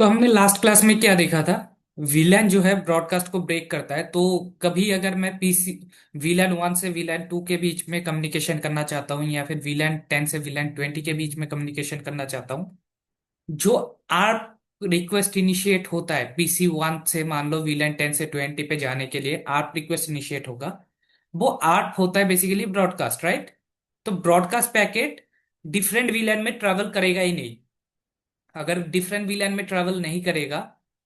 तो हमने last class में क्या देखा था। वीलैन जो है ब्रॉडकास्ट को ब्रेक करता है। तो कभी अगर मैं पीसी वीलैन 1 से वीलैन 2 के बीच में कम्युनिकेशन करना चाहता हूँ या फिर वीलैन 10 से वीलैन 20 के बीच में कम्युनिकेशन करना चाहता हूँ, जो आर्प रिक्वेस्ट इनिशिएट होता है पीसी 1 से, मान लो वीलैन 10 से 20 पे जाने के लिए आर्प रिक्वेस्ट इनिशिएट होगा। वो आर्प होता है बेसिकली ब्रॉडकास्ट, राइट। तो ब्रॉडकास्ट पैकेट डिफरेंट वीलैन में ट्रेवल करेगा ही नहीं। अगर डिफरेंट वीलैन में ट्रेवल नहीं करेगा,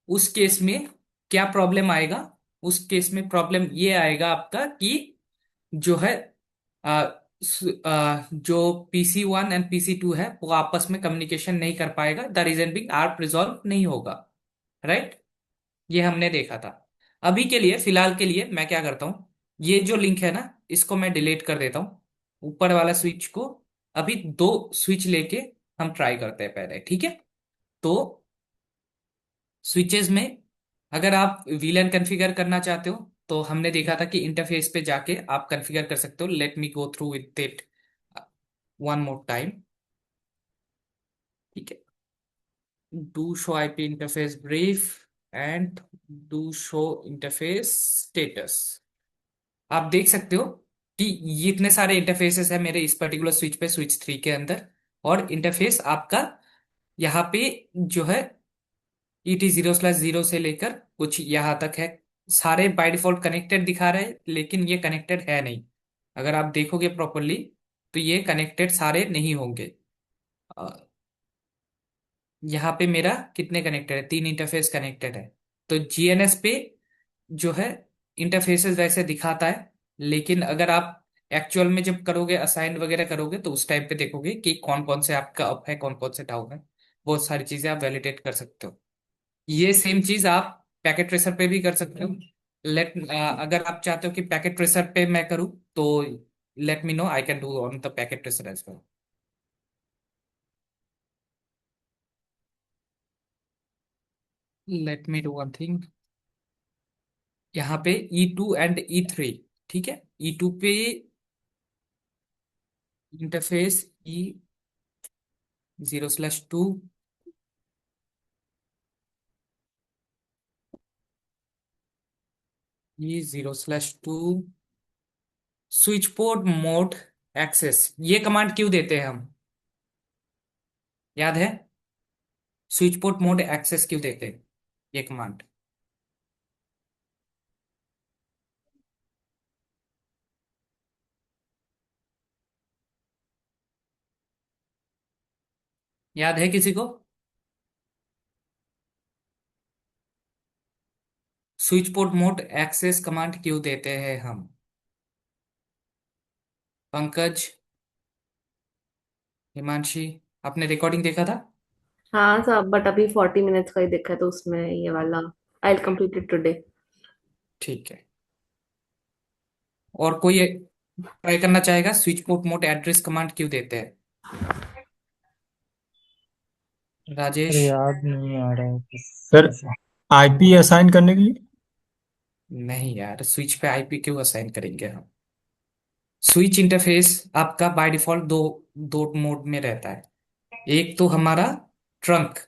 उस केस में क्या प्रॉब्लम आएगा? उस केस में प्रॉब्लम ये आएगा आपका कि जो है आ, जो पीसी 1 एंड पीसी 2 है वो आपस में कम्युनिकेशन नहीं कर पाएगा। The reason being ARP resolve नहीं होगा, राइट। ये हमने देखा था। अभी के लिए, फिलहाल के लिए मैं क्या करता हूँ, ये जो लिंक है ना, इसको मैं डिलीट कर देता हूँ। ऊपर वाला स्विच को अभी दो स्विच लेके हम ट्राई करते हैं पहले, ठीक है। तो स्विचेस में अगर आप वीलन कॉन्फ़िगर करना चाहते हो तो हमने देखा था कि इंटरफेस पे जाके आप कॉन्फ़िगर कर सकते हो। Let me go through with it one more time, ठीक है। Do show IP interface brief and do show interface status. आप देख सकते हो कि ये इतने सारे इंटरफेसेस है मेरे इस पर्टिकुलर स्विच पे, स्विच 3 के अंदर। और इंटरफेस आपका यहाँ पे जो है ET0/0 से लेकर कुछ यहाँ तक है। सारे बाय डिफॉल्ट कनेक्टेड दिखा रहे हैं, लेकिन ये कनेक्टेड है नहीं। अगर आप देखोगे प्रॉपरली तो ये कनेक्टेड सारे नहीं होंगे। अ, यहाँ पे मेरा कितने कनेक्टेड है? 3 इंटरफेस कनेक्टेड है। तो जीएनएस पे जो है इंटरफेसेस वैसे दिखाता है, लेकिन अगर आप एक्चुअल में जब करोगे, असाइन वगैरह करोगे, तो उस टाइम पे देखोगे कि कौन कौन से आपका अप है, कौन कौन से डाउन है। बहुत सारी चीजें आप वैलिडेट कर सकते हो। ये सेम चीज आप पैकेट ट्रेसर पे भी कर सकते हो। अगर आप चाहते हो कि पैकेट ट्रेसर पे मैं करूँ तो let me know, I can do on the packet tracer as well. Let me do one thing. यहाँ पे E2 एंड E3, ठीक है। E2 पे interface E0/2, E0/2 switch port mode access. ये कमांड क्यों देते हैं हम, याद है? स्विच पोर्ट मोड एक्सेस क्यों देते हैं ये कमांड? याद है किसी को? Switch port mode access command क्यों देते हैं हम? पंकज, हिमांशी, आपने रिकॉर्डिंग देखा था? हाँ सब, बट अभी 40 मिनट्स का ही देखा है तो उसमें ये वाला I will complete it today. ठीक है। और कोई ट्राई करना चाहेगा? Switch port mode address command क्यों देते हैं? राजेश। अरे याद नहीं आ रहा है सर। आईपी असाइन करने के लिए। नहीं यार, स्विच पे आईपी क्यों असाइन करेंगे हम? स्विच इंटरफेस आपका बाय डिफॉल्ट दो दो मोड में रहता है। एक तो हमारा ट्रंक,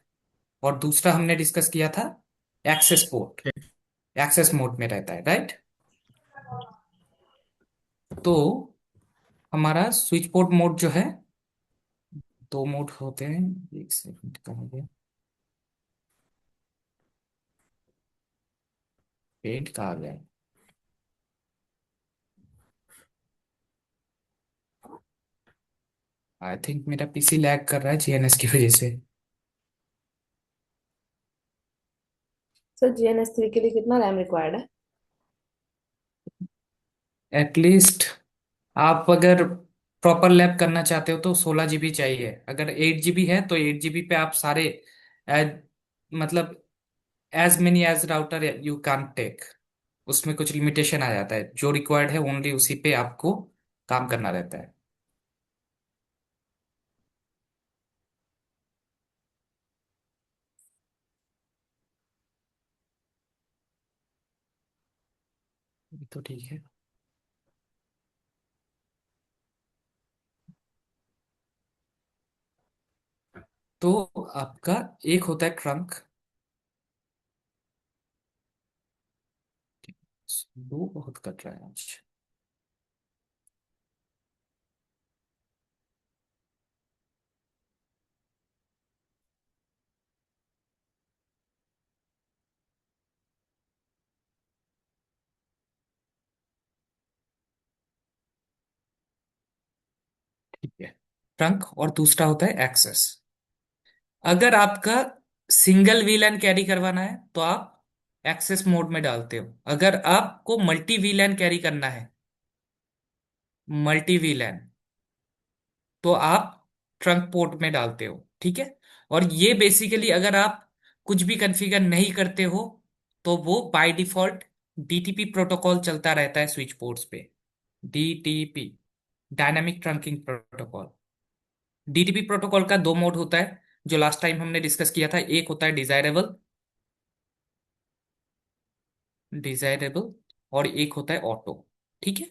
और दूसरा हमने डिस्कस किया था एक्सेस पोर्ट। एक्सेस मोड में रहता है, राइट। तो हमारा स्विच पोर्ट मोड जो है, दो मोड होते हैं। एक सेकंड, कहाँ गया पेंट, कहाँ गया? आई थिंक मेरा पीसी लैग कर रहा है जीएनएस की वजह से। सर GNS3 के लिए कितना रैम रिक्वायर्ड है? एटलीस्ट आप अगर प्रॉपर लैब करना चाहते हो तो 16 GB चाहिए। अगर 8 GB है तो 8 GB पे आप सारे एज मतलब as many as router you can take. उसमें कुछ लिमिटेशन आ जाता है, जो रिक्वायर्ड है ओनली उसी पे आपको काम करना रहता है। ये तो ठीक है। तो आपका एक होता है ट्रंक, दो बहुत कट रहा है आज। ठीक है। ट्रंक और दूसरा होता है एक्सेस। अगर आपका सिंगल वीलन कैरी करवाना है तो आप एक्सेस मोड में डालते हो। अगर आपको मल्टी वीलन कैरी करना है, मल्टी वीलन, तो आप ट्रंक पोर्ट में डालते हो। ठीक है। और ये बेसिकली अगर आप कुछ भी कॉन्फ़िगर नहीं करते हो तो वो बाय डिफॉल्ट डीटीपी प्रोटोकॉल चलता रहता है स्विच पोर्ट्स पे। DTP, dynamic trunking protocol. DTP protocol का दो मोड होता है जो लास्ट टाइम हमने डिस्कस किया था। एक होता है डिजायरेबल, डिजायरेबल, और एक होता है ऑटो। ठीक है।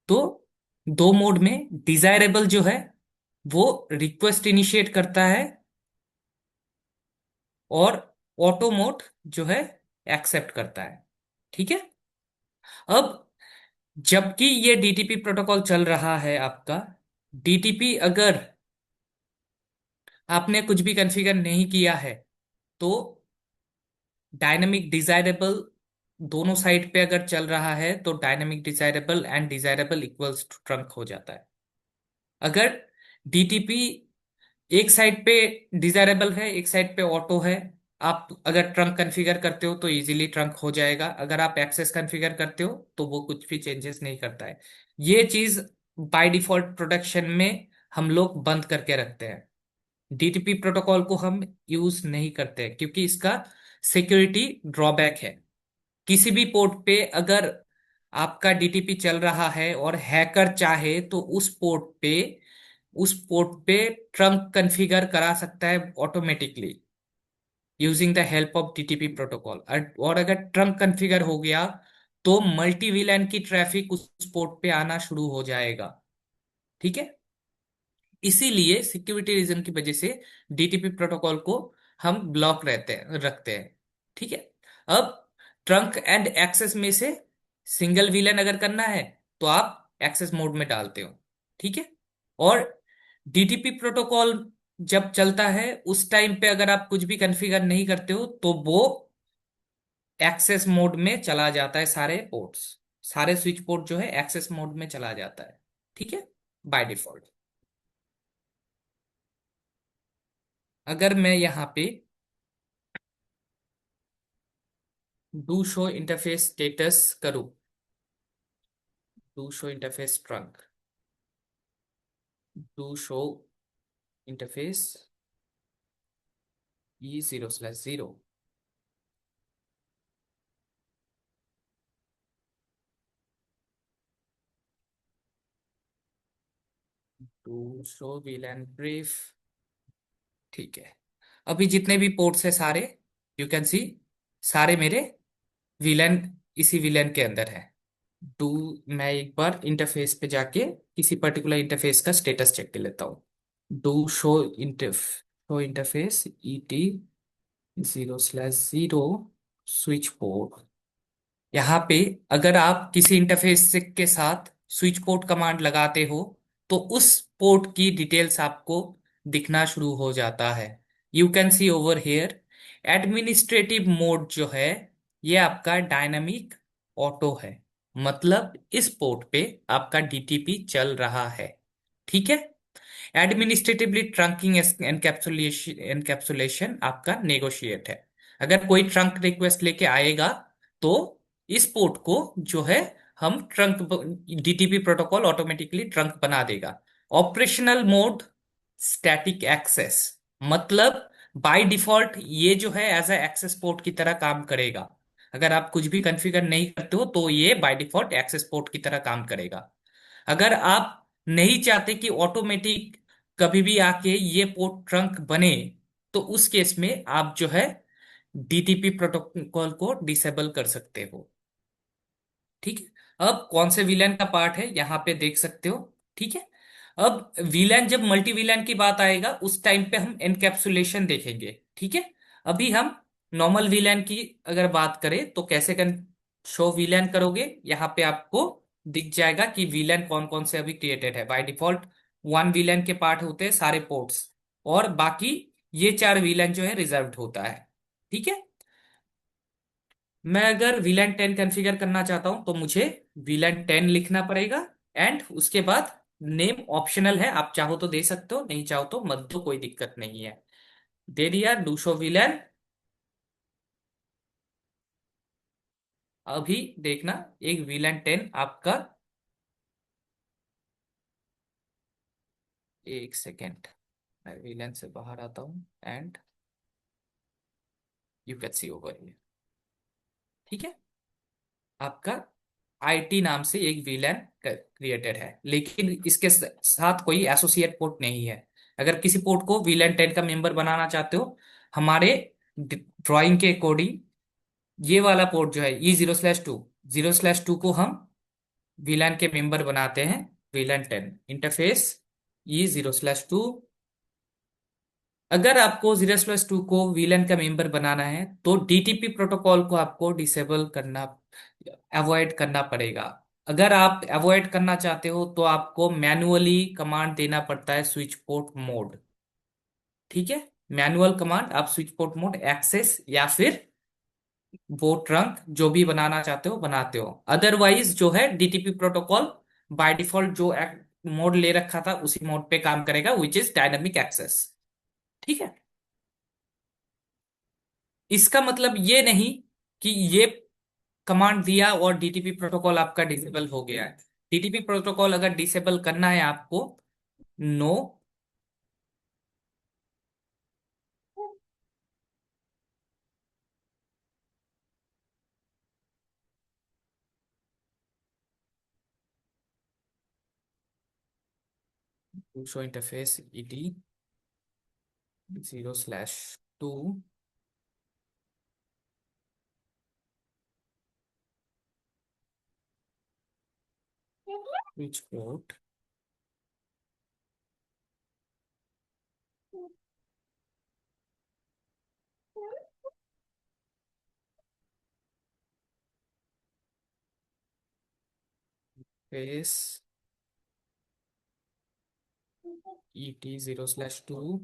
तो दो मोड में डिजायरेबल जो है वो रिक्वेस्ट इनिशिएट करता है, और ऑटो मोड जो है एक्सेप्ट करता है। ठीक है। अब जबकि ये डीटीपी प्रोटोकॉल चल रहा है आपका, डीटीपी अगर आपने कुछ भी कॉन्फ़िगर नहीं किया है तो डायनेमिक डिजायरेबल दोनों साइड पे अगर चल रहा है तो dynamic desirable and desirable equals to trunk हो जाता है। अगर डीटीपी एक साइड पे डिजायरेबल है, एक साइड पे ऑटो है, आप अगर ट्रंक कॉन्फ़िगर करते हो तो इजीली ट्रंक हो जाएगा। अगर आप एक्सेस कॉन्फ़िगर करते हो तो वो कुछ भी चेंजेस नहीं करता है। ये चीज बाय डिफॉल्ट प्रोडक्शन में हम लोग बंद करके रखते हैं। डीटीपी प्रोटोकॉल को हम यूज नहीं करते हैं क्योंकि इसका सिक्योरिटी ड्रॉबैक है। किसी भी पोर्ट पे अगर आपका डीटीपी चल रहा है और हैकर चाहे तो उस पोर्ट पे ट्रंक कॉन्फ़िगर करा सकता है automatically using the help of DTP protocol. और अगर ट्रंक कॉन्फ़िगर हो गया तो मल्टी वीलैन की ट्रैफिक उस पोर्ट पे आना शुरू हो जाएगा। ठीक है। इसीलिए सिक्योरिटी रीजन की वजह से डीटीपी प्रोटोकॉल को हम ब्लॉक रखते हैं। ठीक है। अब ट्रंक एंड एक्सेस में से सिंगल विलन अगर करना है तो आप एक्सेस मोड में डालते हो। ठीक है। और डीटीपी प्रोटोकॉल जब चलता है उस टाइम पे अगर आप कुछ भी कॉन्फ़िगर नहीं करते हो तो वो एक्सेस मोड में चला जाता है। सारे पोर्ट्स, सारे स्विच पोर्ट जो है एक्सेस मोड में चला जाता है। ठीक है, बाय डिफॉल्ट। अगर मैं यहाँ पे डू शो इंटरफेस स्टेटस करूं, do show interface trunk, do show interface E0/0, do show VLAN brief. ठीक है। अभी जितने भी पोर्ट्स है सारे, यू कैन सी, सारे मेरे VLAN इसी VLAN के अंदर है। डू, मैं एक बार इंटरफेस पे जाके किसी पर्टिकुलर इंटरफेस का स्टेटस चेक कर लेता हूँ। Do show interface ET0/0 switch port. यहाँ पे अगर आप किसी इंटरफेस के साथ स्विच पोर्ट कमांड लगाते हो तो उस पोर्ट की डिटेल्स आपको दिखना शुरू हो जाता है। You can see over here administrative mode जो है ये आपका डायनामिक ऑटो है। मतलब इस पोर्ट पे आपका डीटीपी चल रहा है। ठीक है। एडमिनिस्ट्रेटिवली ट्रंकिंग एनकैप्सुलेशन आपका नेगोशिएट है। अगर कोई ट्रंक रिक्वेस्ट लेके आएगा तो इस पोर्ट को जो है हम trunk, DTP protocol automatically trunk बना देगा। ऑपरेशनल मोड स्टैटिक एक्सेस, मतलब बाय डिफॉल्ट ये जो है एज अ एक्सेस पोर्ट की तरह काम करेगा। अगर आप कुछ भी कॉन्फ़िगर नहीं करते हो तो ये बाय डिफॉल्ट एक्सेस पोर्ट की तरह काम करेगा। अगर आप नहीं चाहते कि ऑटोमेटिक कभी भी आके ये पोर्ट ट्रंक बने तो उस केस में आप जो है डीटीपी प्रोटोकॉल को डिसेबल कर सकते हो। ठीक है। अब कौन से विलेन का पार्ट है यहाँ पे देख सकते हो। ठीक है। अब विलेन, जब मल्टी विलेन की बात आएगा उस टाइम पे हम एनकैप्सुलेशन देखेंगे। ठीक है। अभी हम नॉर्मल विलेन की अगर बात करें तो कैसे शो वीलैन करोगे, यहाँ पे आपको दिख जाएगा कि वीलैन कौन कौन से अभी क्रिएटेड है। बाय डिफॉल्ट वन वीलैन के पार्ट होते हैं सारे पोर्ट्स, और बाकी ये चार वीलैन जो है रिजर्व्ड होता है। ठीक है। मैं अगर वीलैन 10 कॉन्फ़िगर करना चाहता हूं तो मुझे वीलैन 10 लिखना पड़ेगा। एंड उसके बाद नेम ऑप्शनल है, आप चाहो तो दे सकते हो, नहीं चाहो तो मत दो, कोई दिक्कत नहीं है। दे दिया डू शो वीलैन। अभी देखना एक वीलैन 10 आपका, एक सेकेंड, मैं वीलैन से बाहर आता हूं and you can see over here. ठीक है। आपका आईटी नाम से एक वीलैन क्रिएटेड है, लेकिन इसके साथ कोई एसोसिएट पोर्ट नहीं है। अगर किसी पोर्ट को वीलैन 10 का मेंबर बनाना चाहते हो, हमारे ड्राइंग के अकॉर्डिंग ये वाला पोर्ट जो है E0/2, 0/2 को हम वीलैन के मेंबर बनाते हैं। वीलैन 10 इंटरफेस E0/2। अगर आपको 0/2 को वीलन का मेंबर बनाना है तो डीटीपी प्रोटोकॉल को आपको डिसेबल करना, अवॉइड करना पड़ेगा। अगर आप अवॉइड करना चाहते हो तो आपको मैन्युअली कमांड देना पड़ता है स्विच पोर्ट मोड। ठीक है। मैनुअल कमांड आप स्विच पोर्ट मोड एक्सेस या फिर वो ट्रंक जो भी बनाना चाहते हो बनाते हो। अदरवाइज जो है डीटीपी प्रोटोकॉल बाय डिफॉल्ट जो मोड ले रखा था उसी मोड पे काम करेगा, विच इज डायनामिक एक्सेस। ठीक है। इसका मतलब ये नहीं कि ये कमांड दिया और डीटीपी प्रोटोकॉल आपका डिसेबल हो गया है। डीटीपी प्रोटोकॉल अगर डिसेबल करना है आपको, no show interface ET 0/2 switch port face ET 0/2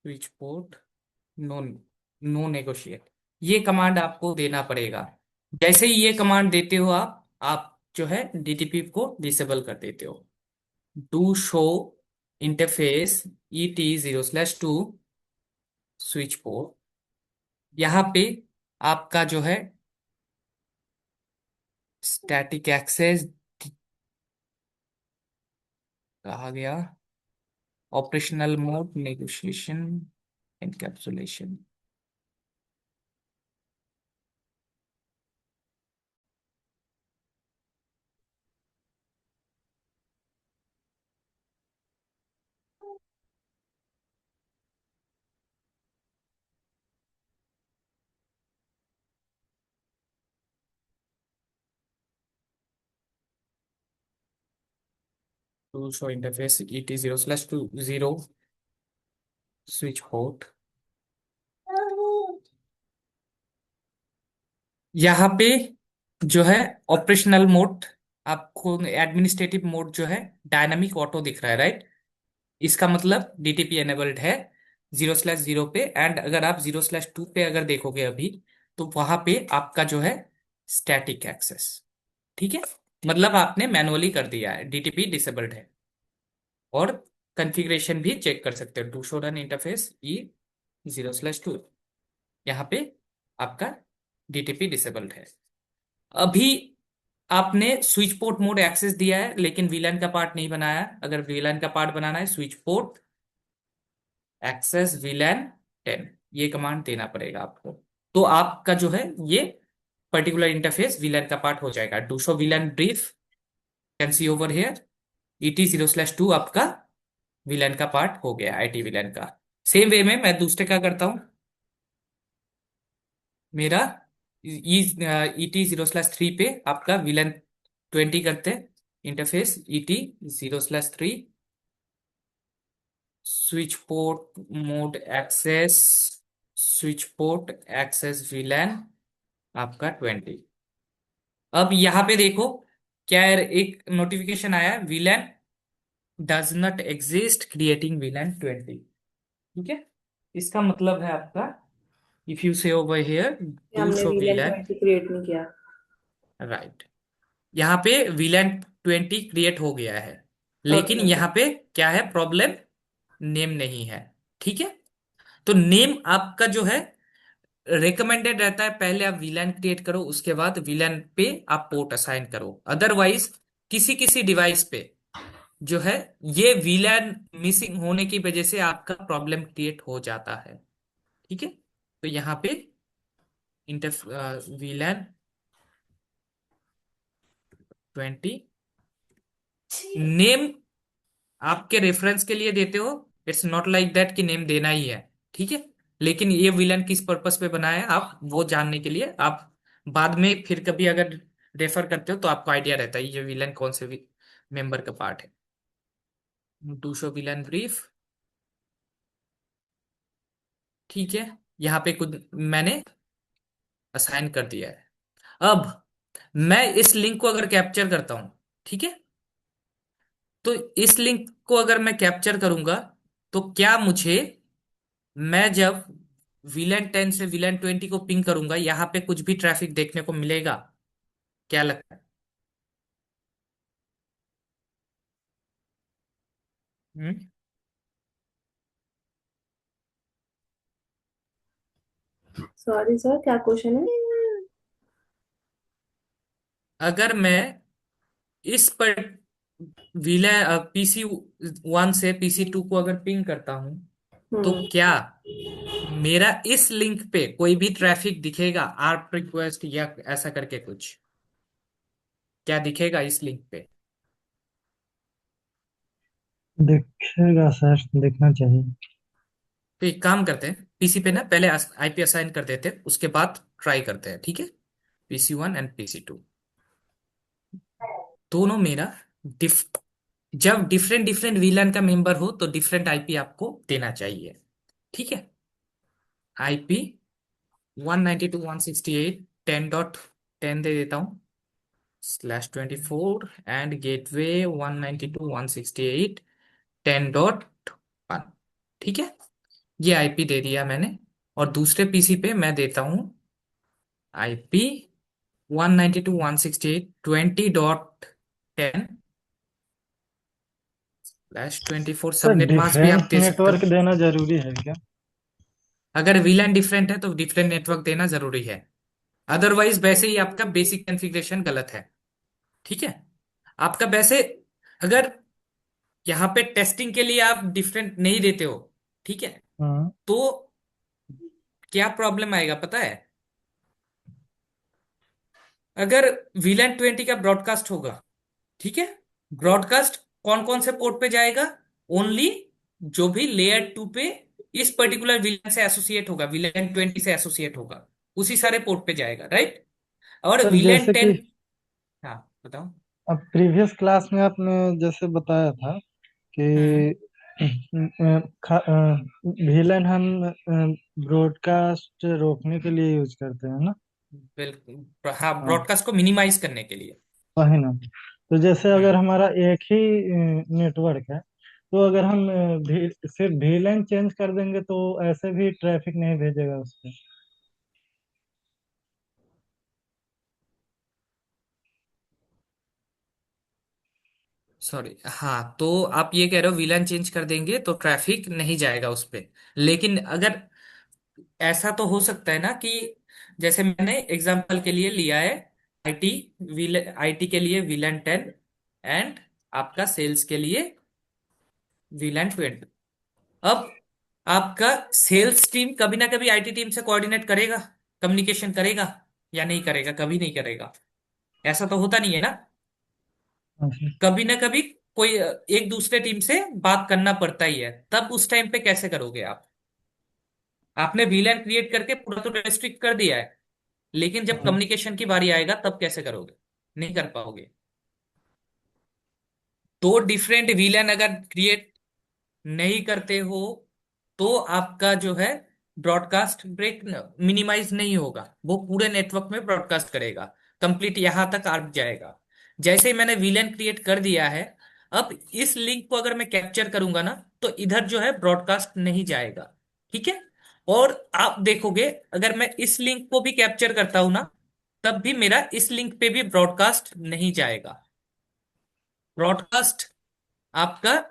switch port no, no negotiate, ये कमांड आपको देना पड़ेगा। जैसे ही ये कमांड देते हो आप जो है डीटीपी को डिसेबल कर देते हो। Do show interface ET 0/2 switch port, यहाँ पे आपका जो है स्टैटिक एक्सेस कहा गया, operational mode negotiation encapsulation. Do show interface ET 0/2 switch port, यहाँ पे जो है ऑपरेशनल मोड, आपको एडमिनिस्ट्रेटिव मोड जो है डायनामिक ऑटो दिख रहा है, राइट। इसका मतलब डीटीपी एनेबल्ड है 0/0 पे। एंड अगर आप 0/2 पे अगर देखोगे अभी, तो वहां पे आपका जो है स्टैटिक एक्सेस। ठीक है। मतलब आपने मैनुअली कर दिया है, डीटीपी डिसेबल्ड है। और कॉन्फ़िगरेशन भी चेक कर सकते हो, do show run interface E 0/2, यहाँ पे आपका डीटीपी डिसेबल्ड है। अभी आपने स्विच पोर्ट मोड एक्सेस दिया है लेकिन वीलैन का पार्ट नहीं बनाया। अगर वीलैन का पार्ट बनाना है, स्विच पोर्ट एक्सेस वीलैन 10, ये कमांड देना पड़ेगा आपको। तो आपका जो है ये पर्टिकुलर इंटरफेस वीलैन का पार्ट हो जाएगा। Do show वीलैन brief, can see over here. ET 0/2 आपका वीलैन का पार्ट हो गया, आईटी वीलैन का। सेम वे में मैं दूसरे का करता हूं। मेरा ET 0/3 पे आपका विलन 20 करते हैं। Interface ET 0/3 switch port mode access, switch port access VLAN आपका 20। अब यहाँ पे देखो, क्या है, एक नोटिफिकेशन आया, VLAN does not exist creating VLAN 20। ठीक है, इसका मतलब है आपका, इफ यू से ओवर हियर ये टू हमने शो VLAN VLAN, 20 क्रिएट नहीं किया। राइट, यहाँ पे VLAN 20 क्रिएट हो गया है, ओके लेकिन ओके। यहाँ पे क्या है प्रॉब्लम, नेम नहीं है। ठीक है, तो नेम आपका जो है रिकमेंडेड रहता है, पहले आप VLAN क्रिएट करो, उसके बाद VLAN पे आप पोर्ट असाइन करो। अदरवाइज किसी किसी डिवाइस पे जो है ये VLAN मिसिंग होने की वजह से आपका प्रॉब्लम क्रिएट हो जाता है। ठीक है, तो यहाँ पे इंटर VLAN 20 नेम आपके रेफरेंस के लिए देते हो, इट्स नॉट लाइक दैट कि नेम देना ही है। ठीक है, लेकिन ये विलन किस पर्पस पे बनाया है आप वो जानने के लिए आप बाद में फिर कभी अगर रेफर करते हो तो आपको आइडिया रहता है ये विलन कौन से मेंबर का पार्ट है। टू शो विलन ब्रीफ, ठीक है, यहाँ पे कुछ मैंने असाइन कर दिया है। अब मैं इस लिंक को अगर कैप्चर करता हूं, ठीक है, तो इस लिंक को अगर मैं कैप्चर करूंगा तो क्या मुझे, मैं जब VLAN 10 से VLAN 20 को पिंग करूंगा यहाँ पे कुछ भी ट्रैफिक देखने को मिलेगा, क्या लगता है? हम्म? सॉरी सर, क्या क्वेश्चन है? अगर मैं इस पर VLAN PC 1 से PC 2 को अगर पिंग करता हूं तो हम्म। क्या मेरा इस लिंक पे कोई भी ट्रैफिक दिखेगा, ARP रिक्वेस्ट या ऐसा करके कुछ, क्या दिखेगा इस लिंक पे? दिखेगा सर, देखना चाहिए। तो एक काम करते हैं, पीसी पे ना पहले IP असाइन कर देते हैं, उसके बाद ट्राई करते हैं। ठीक है, PC 1 एंड PC 2 दोनों मेरा डिफ जब डिफरेंट डिफरेंट VLAN का मेंबर हो तो डिफरेंट IP आपको देना चाहिए। ठीक है, IP 192.168.10.10 दे देता हूँ, /24, एंड गेटवे 192.168.10.1। ठीक है, ये IP दे दिया मैंने, और दूसरे PC पे मैं देता हूँ IP 192.168.20.10/24। सर सबनेट मास्क भी आप डिफरेंट दे सकते नेटवर्क हो। देना जरूरी है क्या? अगर VLAN डिफरेंट है तो डिफरेंट नेटवर्क देना जरूरी है, अदरवाइज वैसे ही आपका बेसिक कॉन्फ़िगरेशन गलत है। ठीक है, आपका वैसे अगर यहाँ पे टेस्टिंग के लिए आप डिफरेंट नहीं देते हो, ठीक है, हाँ। तो क्या प्रॉब्लम आएगा पता है? अगर VLAN 20 का ब्रॉडकास्ट होगा, ठीक है, ब्रॉडकास्ट कौन कौन से पोर्ट पे जाएगा? ओनली जो भी लेयर 2 पे इस पर्टिकुलर विलन से एसोसिएट होगा, VLAN 20 से एसोसिएट होगा, उसी सारे पोर्ट पे जाएगा, राइट? और सर VLAN जैसे कि 10, हाँ बताओ। अब प्रीवियस क्लास में आपने जैसे बताया था कि हम्म, विलन हम ब्रॉडकास्ट रोकने के लिए यूज करते हैं ना। बिल्कुल, हाँ, हाँ, ब्रॉडकास्ट को मिनिमाइज करने के लिए। वही ना। तो जैसे अगर हम्म, हमारा एक ही नेटवर्क है, तो अगर हम सिर्फ VLAN चेंज कर देंगे तो ऐसे भी ट्रैफिक नहीं भेजेगा उस पे। सॉरी, हाँ, तो आप ये कह रहे हो VLAN चेंज कर देंगे तो ट्रैफिक नहीं जाएगा उस पे, लेकिन अगर ऐसा तो हो सकता है ना कि जैसे मैंने एग्जांपल के लिए लिया है, आईटी आईटी के लिए VLAN 10, एंड आपका सेल्स के लिए VLAN 20। अब आपका सेल्स टीम कभी ना कभी आईटी टीम से कोऑर्डिनेट करेगा, कम्युनिकेशन करेगा या नहीं करेगा? कभी नहीं करेगा, ऐसा तो होता नहीं है ना। अच्छा। कभी ना कभी कोई एक दूसरे टीम से बात करना पड़ता ही है, तब उस टाइम पे कैसे करोगे आप? आपने VLAN क्रिएट करके पूरा तो रेस्ट्रिक्ट कर दिया है, लेकिन जब हाँ। कम्युनिकेशन की बारी आएगा तब कैसे करोगे? नहीं कर पाओगे। तो डिफरेंट VLAN अगर क्रिएट नहीं करते हो तो आपका जो है ब्रॉडकास्ट ब्रेक मिनिमाइज नहीं होगा, वो पूरे नेटवर्क में ब्रॉडकास्ट करेगा, कंप्लीट यहां तक आ जाएगा। जैसे ही मैंने वीलैन क्रिएट कर दिया है, अब इस लिंक को अगर मैं कैप्चर करूंगा ना, तो इधर जो है ब्रॉडकास्ट नहीं जाएगा। ठीक है। और आप देखोगे, अगर मैं इस लिंक को भी कैप्चर करता हूं ना, तब भी मेरा इस लिंक पे भी ब्रॉडकास्ट नहीं जाएगा। ब्रॉडकास्ट आपका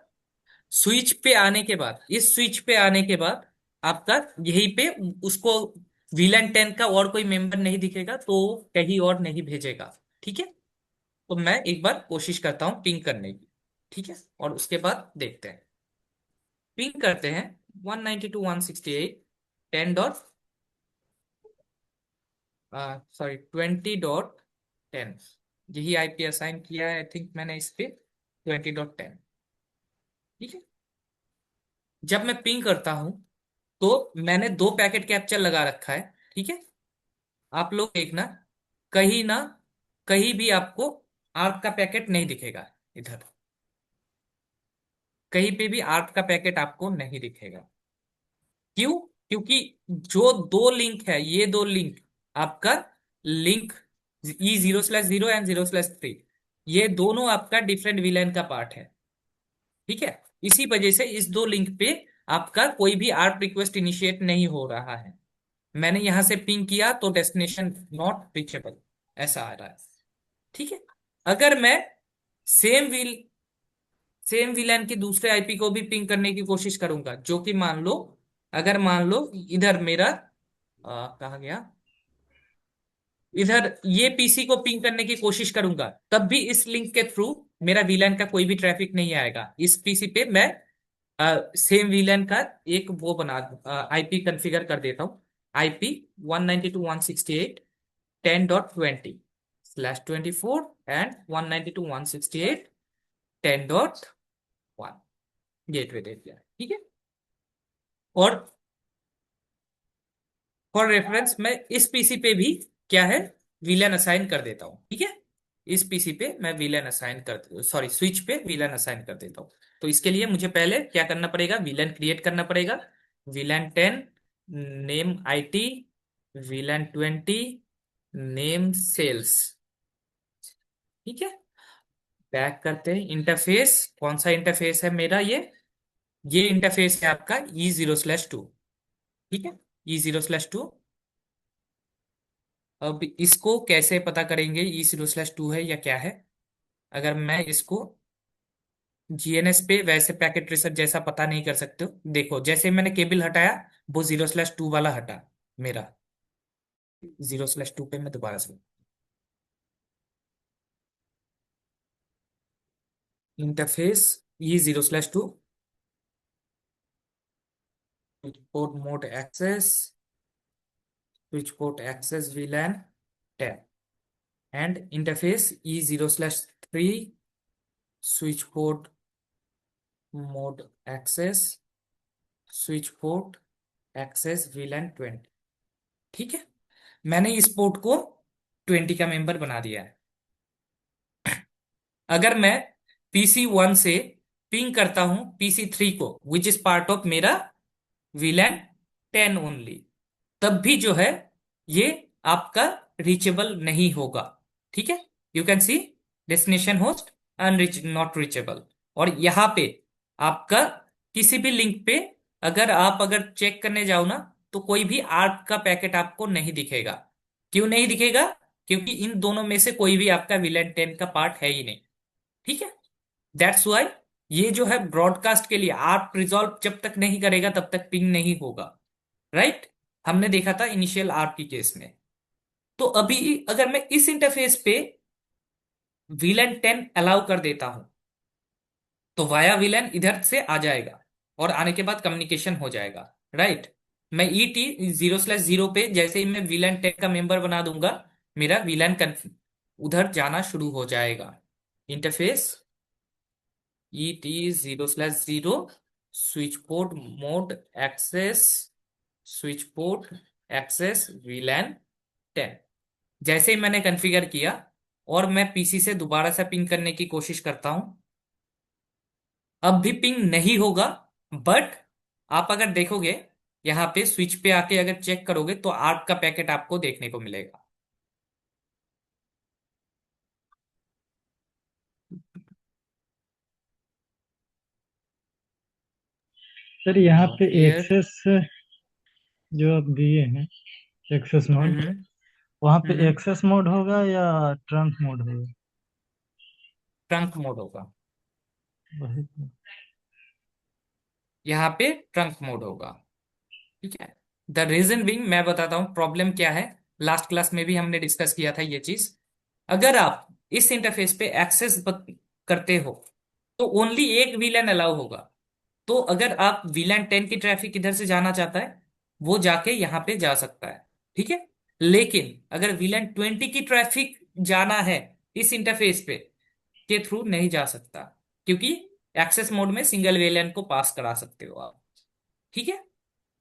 स्विच पे आने के बाद, इस स्विच पे आने के बाद आपका यहीं पे उसको VLAN 10 का और कोई मेंबर नहीं दिखेगा, तो कहीं और नहीं भेजेगा। ठीक है। तो मैं एक बार कोशिश करता हूं पिंग करने की। ठीक है, और उसके बाद देखते हैं। पिंग करते हैं 192.168.10 सॉरी 20.10। यही IP असाइन किया है आई थिंक मैंने इस पे, 20.10। ठीक है। जब मैं पिंग करता हूं, तो मैंने दो पैकेट कैप्चर लगा रखा है। ठीक है। आप लोग देखना, कहीं ना कहीं भी आपको आर्क का पैकेट नहीं दिखेगा इधर, कहीं पे भी आर्क का पैकेट आपको नहीं दिखेगा। क्यों? क्योंकि जो दो लिंक है, ये दो लिंक, आपका लिंक E0/0 एंड 0/3, ये दोनों आपका डिफरेंट विलेन का पार्ट है। ठीक है। इसी वजह से इस दो लिंक पे आपका कोई भी आर्क रिक्वेस्ट इनिशिएट नहीं हो रहा है। मैंने यहां से पिंग किया तो डेस्टिनेशन नॉट रीचेबल ऐसा आ रहा है। ठीक है। अगर मैं सेम विल सेम विलान के दूसरे IP को भी पिंग करने की कोशिश करूंगा, जो कि मान लो, अगर मान लो इधर मेरा कहा गया, इधर ये PC को पिंग करने की कोशिश करूंगा, तब भी इस लिंक के थ्रू मेरा VLAN का कोई भी ट्रैफिक नहीं आएगा। इस PC पे मैं सेम VLAN का एक वो बना IP कॉन्फ़िगर कर देता हूँ। IP 192.168.10.20/24 एंड 192.168.10.1 गेटवे दे दिया। ठीक है। और फॉर रेफरेंस मैं इस PC पे भी क्या है, VLAN असाइन कर देता हूँ। ठीक है। इस PC पे मैं VLAN असाइन कर, सॉरी स्विच पे VLAN असाइन कर देता हूँ। तो इसके लिए मुझे पहले क्या करना पड़ेगा, VLAN क्रिएट करना पड़ेगा। VLAN 10 name IT, VLAN 20 name sales. ठीक है। बैक करते हैं। इंटरफेस कौन सा इंटरफेस है मेरा, ये इंटरफेस है आपका E0/2। ठीक है। E0/2। अब इसको कैसे पता करेंगे E0/2 है या क्या है? अगर मैं इसको GNS पे वैसे पैकेट ट्रेसर जैसा पता नहीं कर सकते हो, देखो जैसे मैंने केबल हटाया, वो 0/2 वाला हटा मेरा। 0/2 पे मैं दोबारा से interface E0/2, switch port mode access, switch port access VLAN 10 and interface E0/3, switch port mode access, switch port access VLAN 20। ठीक है। मैंने इस पोर्ट को 20 का मेंबर बना दिया है। अगर मैं PC1 से पिंग करता हूं PC3 को, विच इज पार्ट ऑफ मेरा VLAN 10 ओनली, तब भी जो है ये आपका रीचेबल नहीं होगा। ठीक है। You can see destination host unreached not reachable. और यहां पे आपका किसी भी लिंक पे अगर चेक करने जाओ ना, तो कोई भी आर्क का पैकेट आपको नहीं दिखेगा। क्यों नहीं दिखेगा? क्योंकि इन दोनों में से कोई भी आपका VLAN 10 का पार्ट है ही नहीं। ठीक है। दैट्स वाई ये जो है ब्रॉडकास्ट के लिए आर्क रिजॉल्व जब तक नहीं करेगा तब तक पिंग नहीं होगा। राइट। हमने देखा था इनिशियल आर्क की केस में। तो अभी अगर मैं इस इंटरफेस पे VLAN 10 अलाउ कर देता हूं, तो वाया VLAN इधर से आ जाएगा, और आने के बाद कम्युनिकेशन हो जाएगा। राइट। मैं E0/0 पे जैसे ही मैं VLAN 10 का मेंबर बना दूंगा, मेरा VLAN उधर जाना शुरू हो जाएगा। Interface ET0/0, switch port mode access, switch port access VLAN 10। जैसे ही मैंने कॉन्फ़िगर किया और मैं PC से दोबारा से पिंग करने की कोशिश करता हूं, अब भी पिंग नहीं होगा। बट आप अगर देखोगे, यहाँ पे स्विच पे आके अगर चेक करोगे तो आर्क का पैकेट आपको देखने को मिलेगा। सर यहाँ और पे हियर। एक्सेस जो आप दिए हैं, एक्सेस मोड, हम्म वहाँ पे हम्म एक्सेस मोड होगा या ट्रंक मोड होगा? ट्रंक मोड होगा। वही तो। यहाँ पे ट्रंक मोड होगा। ठीक है। द रीजन बिंग मैं बताता हूँ प्रॉब्लम क्या है। लास्ट क्लास में भी हमने डिस्कस किया था ये चीज। अगर आप इस इंटरफेस पे एक्सेस करते हो तो ओनली एक वीलन अलाउ होगा। तो अगर आप वीलैन 10 की ट्रैफिक इधर से जाना चाहता है वो जाके यहाँ पे जा सकता है। ठीक है। लेकिन अगर वीलैन 20 की ट्रैफिक जाना है इस इंटरफेस पे के थ्रू नहीं जा सकता, क्योंकि एक्सेस मोड में सिंगल वीलैन को पास करा सकते हो आप। ठीक है।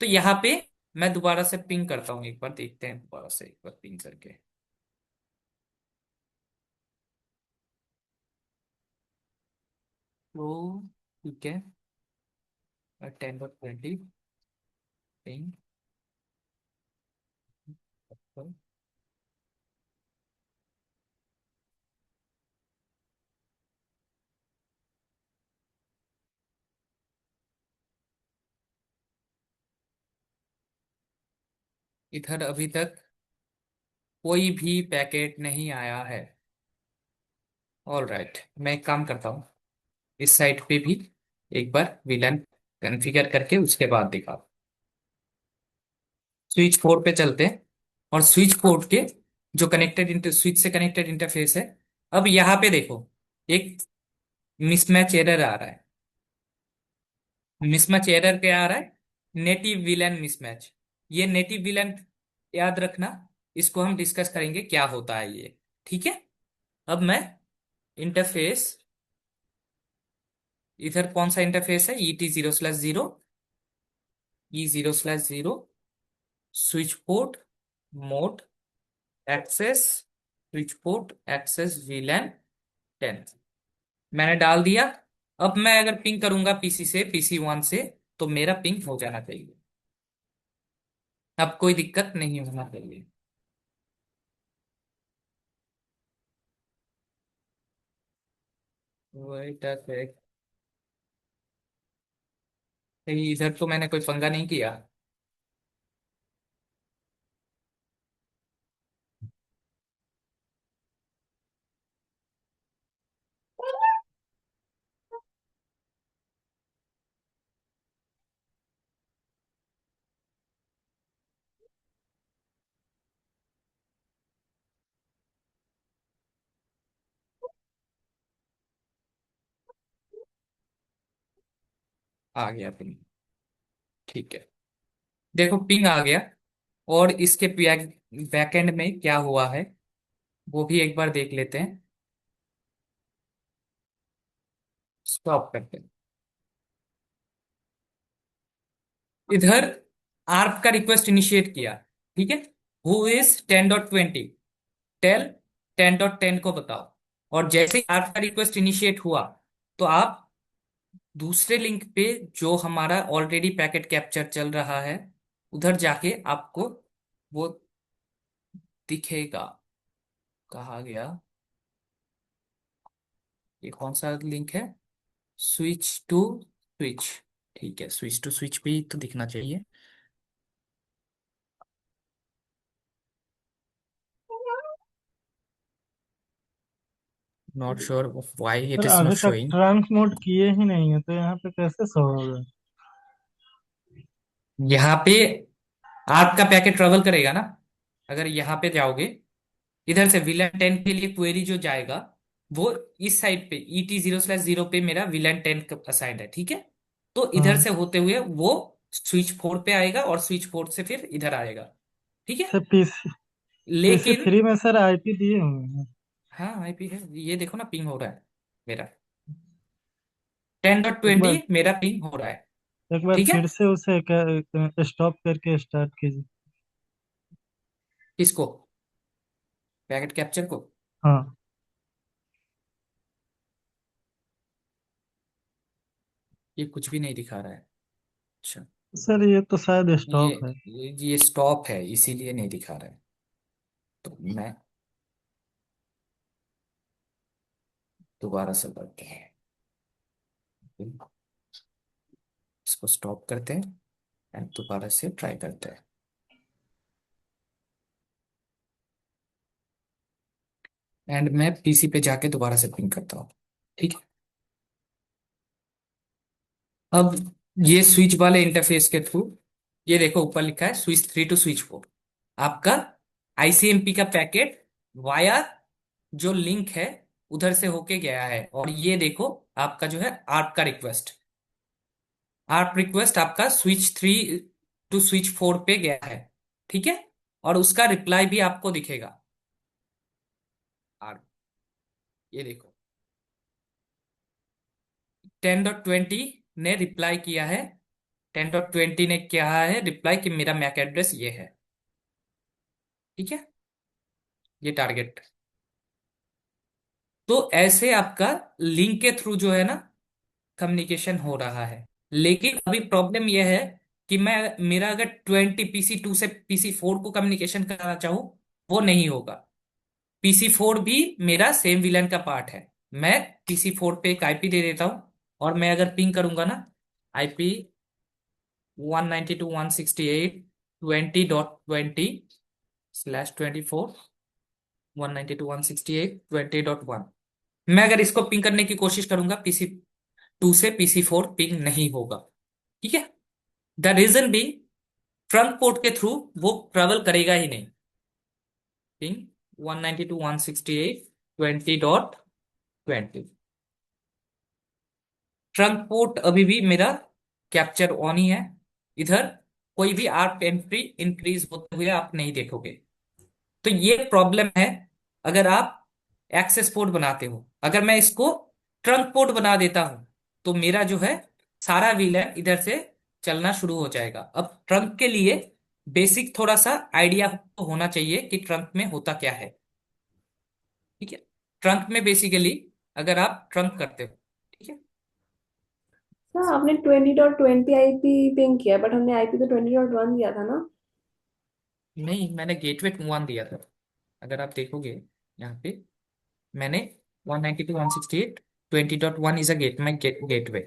तो यहाँ पे मैं दोबारा से पिंग करता हूँ, एक बार देखते हैं दोबारा से एक बार पिंग करके। तो ठीक है। 10.20 पिंग। इधर अभी तक कोई भी पैकेट नहीं आया है। ऑल राइट, मैं एक काम करता हूँ, इस साइट पे भी एक बार विलन कॉन्फ़िगर करके उसके बाद दिखा। स्विच पोर्ट पे चलते हैं और स्विच पोर्ट के जो कनेक्टेड इंटर स्विच से कनेक्टेड इंटरफेस है। अब यहाँ पे देखो, एक मिसमैच एरर आ रहा है। मिसमैच एरर क्या आ रहा है? Native villain mismatch. ये नेटिव विलन याद रखना, इसको हम डिस्कस करेंगे क्या होता है ये। ठीक है। अब मैं इंटरफेस, इधर कौन सा इंटरफेस है? ET0/0, E0/0, switch port, mode, access, switch port, access, VLAN 10 मैंने डाल दिया। अब मैं अगर पिंग करूंगा पीसी से, PC1 से, तो मेरा पिंग हो जाना चाहिए। अब कोई दिक्कत नहीं होना चाहिए। वेट अ सेक, कहीं इधर तो मैंने कोई पंगा नहीं किया। आ गया पिंग। ठीक है। देखो पिंग आ गया। और इसके बैकएंड में क्या हुआ है वो भी एक बार देख लेते हैं। स्टॉप करते हैं। इधर आर्प का रिक्वेस्ट इनिशिएट किया। ठीक है। हु इज 10.20, टेल 10.10 को बताओ। और जैसे ही आर्प का रिक्वेस्ट इनिशिएट हुआ तो आप दूसरे लिंक पे जो हमारा ऑलरेडी पैकेट कैप्चर चल रहा है उधर जाके आपको वो दिखेगा। कहा गया, ये कौन सा लिंक है? Switch to switch. ठीक है, स्विच टू स्विच पे ही तो दिखना चाहिए। Not sure why it sir is not अभी तक शोइंग। ट्रंक मोड किए ही नहीं है, तो यहाँ पे कैसे शो होगा? यहाँ पे आपका पैकेट ट्रेवल करेगा ना। अगर यहाँ पे जाओगे, इधर से विलन 10 के लिए क्वेरी जो जाएगा वो इस साइड पे ET0/0 पे मेरा विलन 10 असाइंड है। ठीक है। तो इधर हाँ। से होते हुए वो स्विच 4 पे आएगा और स्विच 4 से फिर इधर आएगा। ठीक है। सर पीसी लेकिन 3 में सर आईपी दिए होंगे ना? हाँ आईपी है, ये देखो ना पिंग हो रहा है मेरा। 10.20 एक बार मेरा पिंग हो रहा है। एक बार ठीक है। फिर से उसे स्टॉप करके स्टार्ट कीजिए। किसको? पैकेट कैप्चर को? हाँ। ये कुछ भी नहीं दिखा रहा है। अच्छा। सर ये तो शायद ये स्टॉप है। ये स्टॉप है, इसीलिए नहीं दिखा रहा है। तो मैं दोबारा से करते हैं, इसको स्टॉप करते हैं एंड दोबारा से ट्राई करते हैं। एंड मैं पीसी पे जाके दोबारा से पिंग करता हूँ। ठीक है। अब ये स्विच वाले इंटरफेस के थ्रू, ये देखो ऊपर लिखा है स्विच 3 to स्विच 4। आपका आईसीएमपी का पैकेट वाया जो लिंक है उधर से होके गया है, और ये देखो आपका जो है आर्प रिक्वेस्ट आपका स्विच 3 to स्विच 4 पे गया है। ठीक है। और उसका रिप्लाई भी आपको दिखेगा। आर्प, ये देखो 10.20 ने रिप्लाई किया है। 10.20 ने क्या है रिप्लाई कि मेरा मैक एड्रेस ये है। ठीक है। ये टारगेट। तो ऐसे आपका लिंक के थ्रू जो है ना कम्युनिकेशन हो रहा है। लेकिन अभी प्रॉब्लम यह है कि मैं मेरा अगर 20 PC 2 से PC 4 को कम्युनिकेशन करना चाहूँ, वो नहीं होगा। PC 4 भी मेरा सेम विलन का पार्ट है। मैं PC 4 पे एक आईपी दे देता हूँ, और मैं अगर पिंग करूंगा ना आईपी 192.168.20.20/24 192.168.20.1। मैं अगर इसको पिंग करने की कोशिश करूंगा PC 2 से PC 4 पिंग नहीं होगा। ठीक है। द रीजन भी ट्रंक पोर्ट के थ्रू वो ट्रेवल करेगा ही नहीं। पिंग 192.168.20.20। ट्रंक पोर्ट अभी भी मेरा कैप्चर ऑन ही है। इधर कोई भी आर्क एंट्री इंक्रीज होते हुए आप नहीं देखोगे। तो ये प्रॉब्लम है अगर आप एक्सेस पोर्ट बनाते हो। अगर मैं इसको ट्रंक पोर्ट बना देता हूं तो मेरा जो है सारा व्हीलर इधर से चलना शुरू हो जाएगा। अब ट्रंक के लिए बेसिक थोड़ा सा आइडिया होना चाहिए कि ट्रंक में होता क्या है। ठीक है। ट्रंक में बेसिकली अगर आप ट्रंक करते हो, ठीक है। सर आपने 20.20 आईपी पिंग किया बट हमने आईपी तो 20.1 दिया था ना। नहीं, मैंने गेटवे 1 दिया था। अगर आप देखोगे यहाँ पे मैंने 192.168.20.1 is a gateway.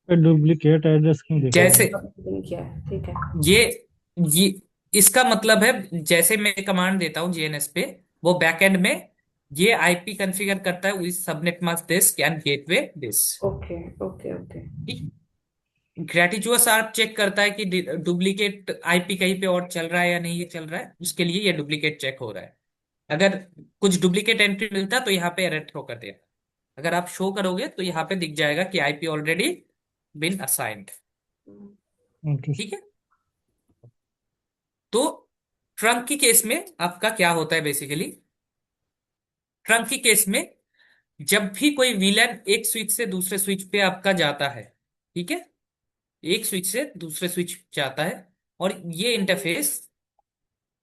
Duplicate address क्यों दिखा रहा जैसे है? पिंग किया है, ठीक है। ये ये इसका मतलब है जैसे मैं कमांड देता हूँ जीएनएस पे, वो बैकएंड में ये आईपी कॉन्फ़िगर करता है with subnet mask this can gateway this. Okay okay okay. Gratuitous ARP check करता है कि डुप्लीकेट आईपी कहीं पे और चल रहा है या नहीं ये चल रहा है, उसके लिए ये डुप्लीकेट चेक हो रहा है। अगर कुछ डुप्लीकेट एंट्री मिलता तो यहाँ पे एरर थ्रो कर देगा। अगर आप शो करोगे तो यहाँ पे दिख जाएगा कि IP already been assigned. Okay. ठीक है। तो ट्रंक की केस में आपका क्या होता है बेसिकली, ट्रंक की केस में जब भी कोई विलन एक स्विच से दूसरे स्विच पे आपका जाता है, ठीक है, एक स्विच से दूसरे स्विच जाता है, और ये इंटरफेस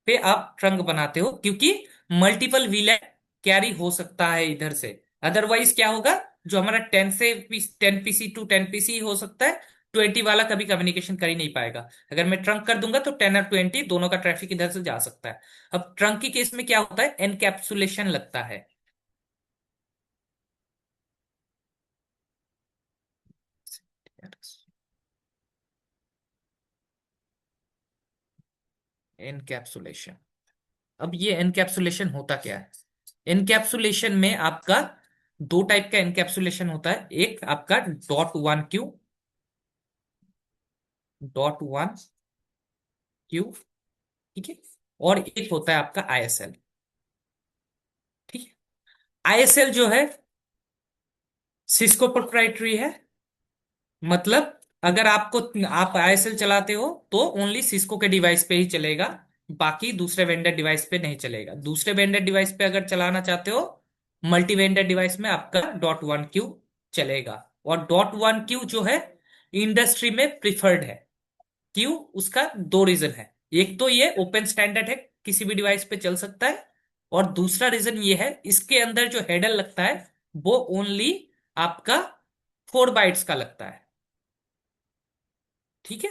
पे आप ट्रंक बनाते हो क्योंकि मल्टीपल विलेन कैरी हो सकता है इधर से। अदरवाइज क्या होगा, जो हमारा 10 PC 2 10 PC हो सकता है, 20 वाला कभी कम्युनिकेशन कर ही नहीं पाएगा। अगर मैं ट्रंक कर दूंगा तो 10 और 20 दोनों का ट्रैफिक इधर से जा सकता है। अब ट्रंक की केस में क्या होता है, एनकैप्सुलेशन लगता है। एनकैप्सुलेशन। अब ये एनकैप्सुलेशन होता क्या है, एनकैप्सुलेशन में आपका दो टाइप का एनकैप्सुलेशन होता है। एक आपका .1Q, ठीक है, और एक होता है आपका आईएसएल। ठीक है। आईएसएल जो है सिस्को प्रोप्राइटरी है। मतलब अगर आप आईएसएल चलाते हो तो ओनली सिस्को के डिवाइस पे ही चलेगा, बाकी दूसरे वेंडर डिवाइस पे नहीं चलेगा। दूसरे वेंडर डिवाइस पे अगर चलाना चाहते हो मल्टी वेंडर डिवाइस में आपका .1Q चलेगा। और .1Q जो है इंडस्ट्री में प्रिफर्ड है। क्यों, उसका दो रीजन है। एक तो ये ओपन स्टैंडर्ड है, किसी भी डिवाइस पे चल सकता है। और दूसरा रीजन ये है इसके अंदर जो हेडर लगता है वो ओनली आपका 4 बाइट्स का लगता है। ठीक है।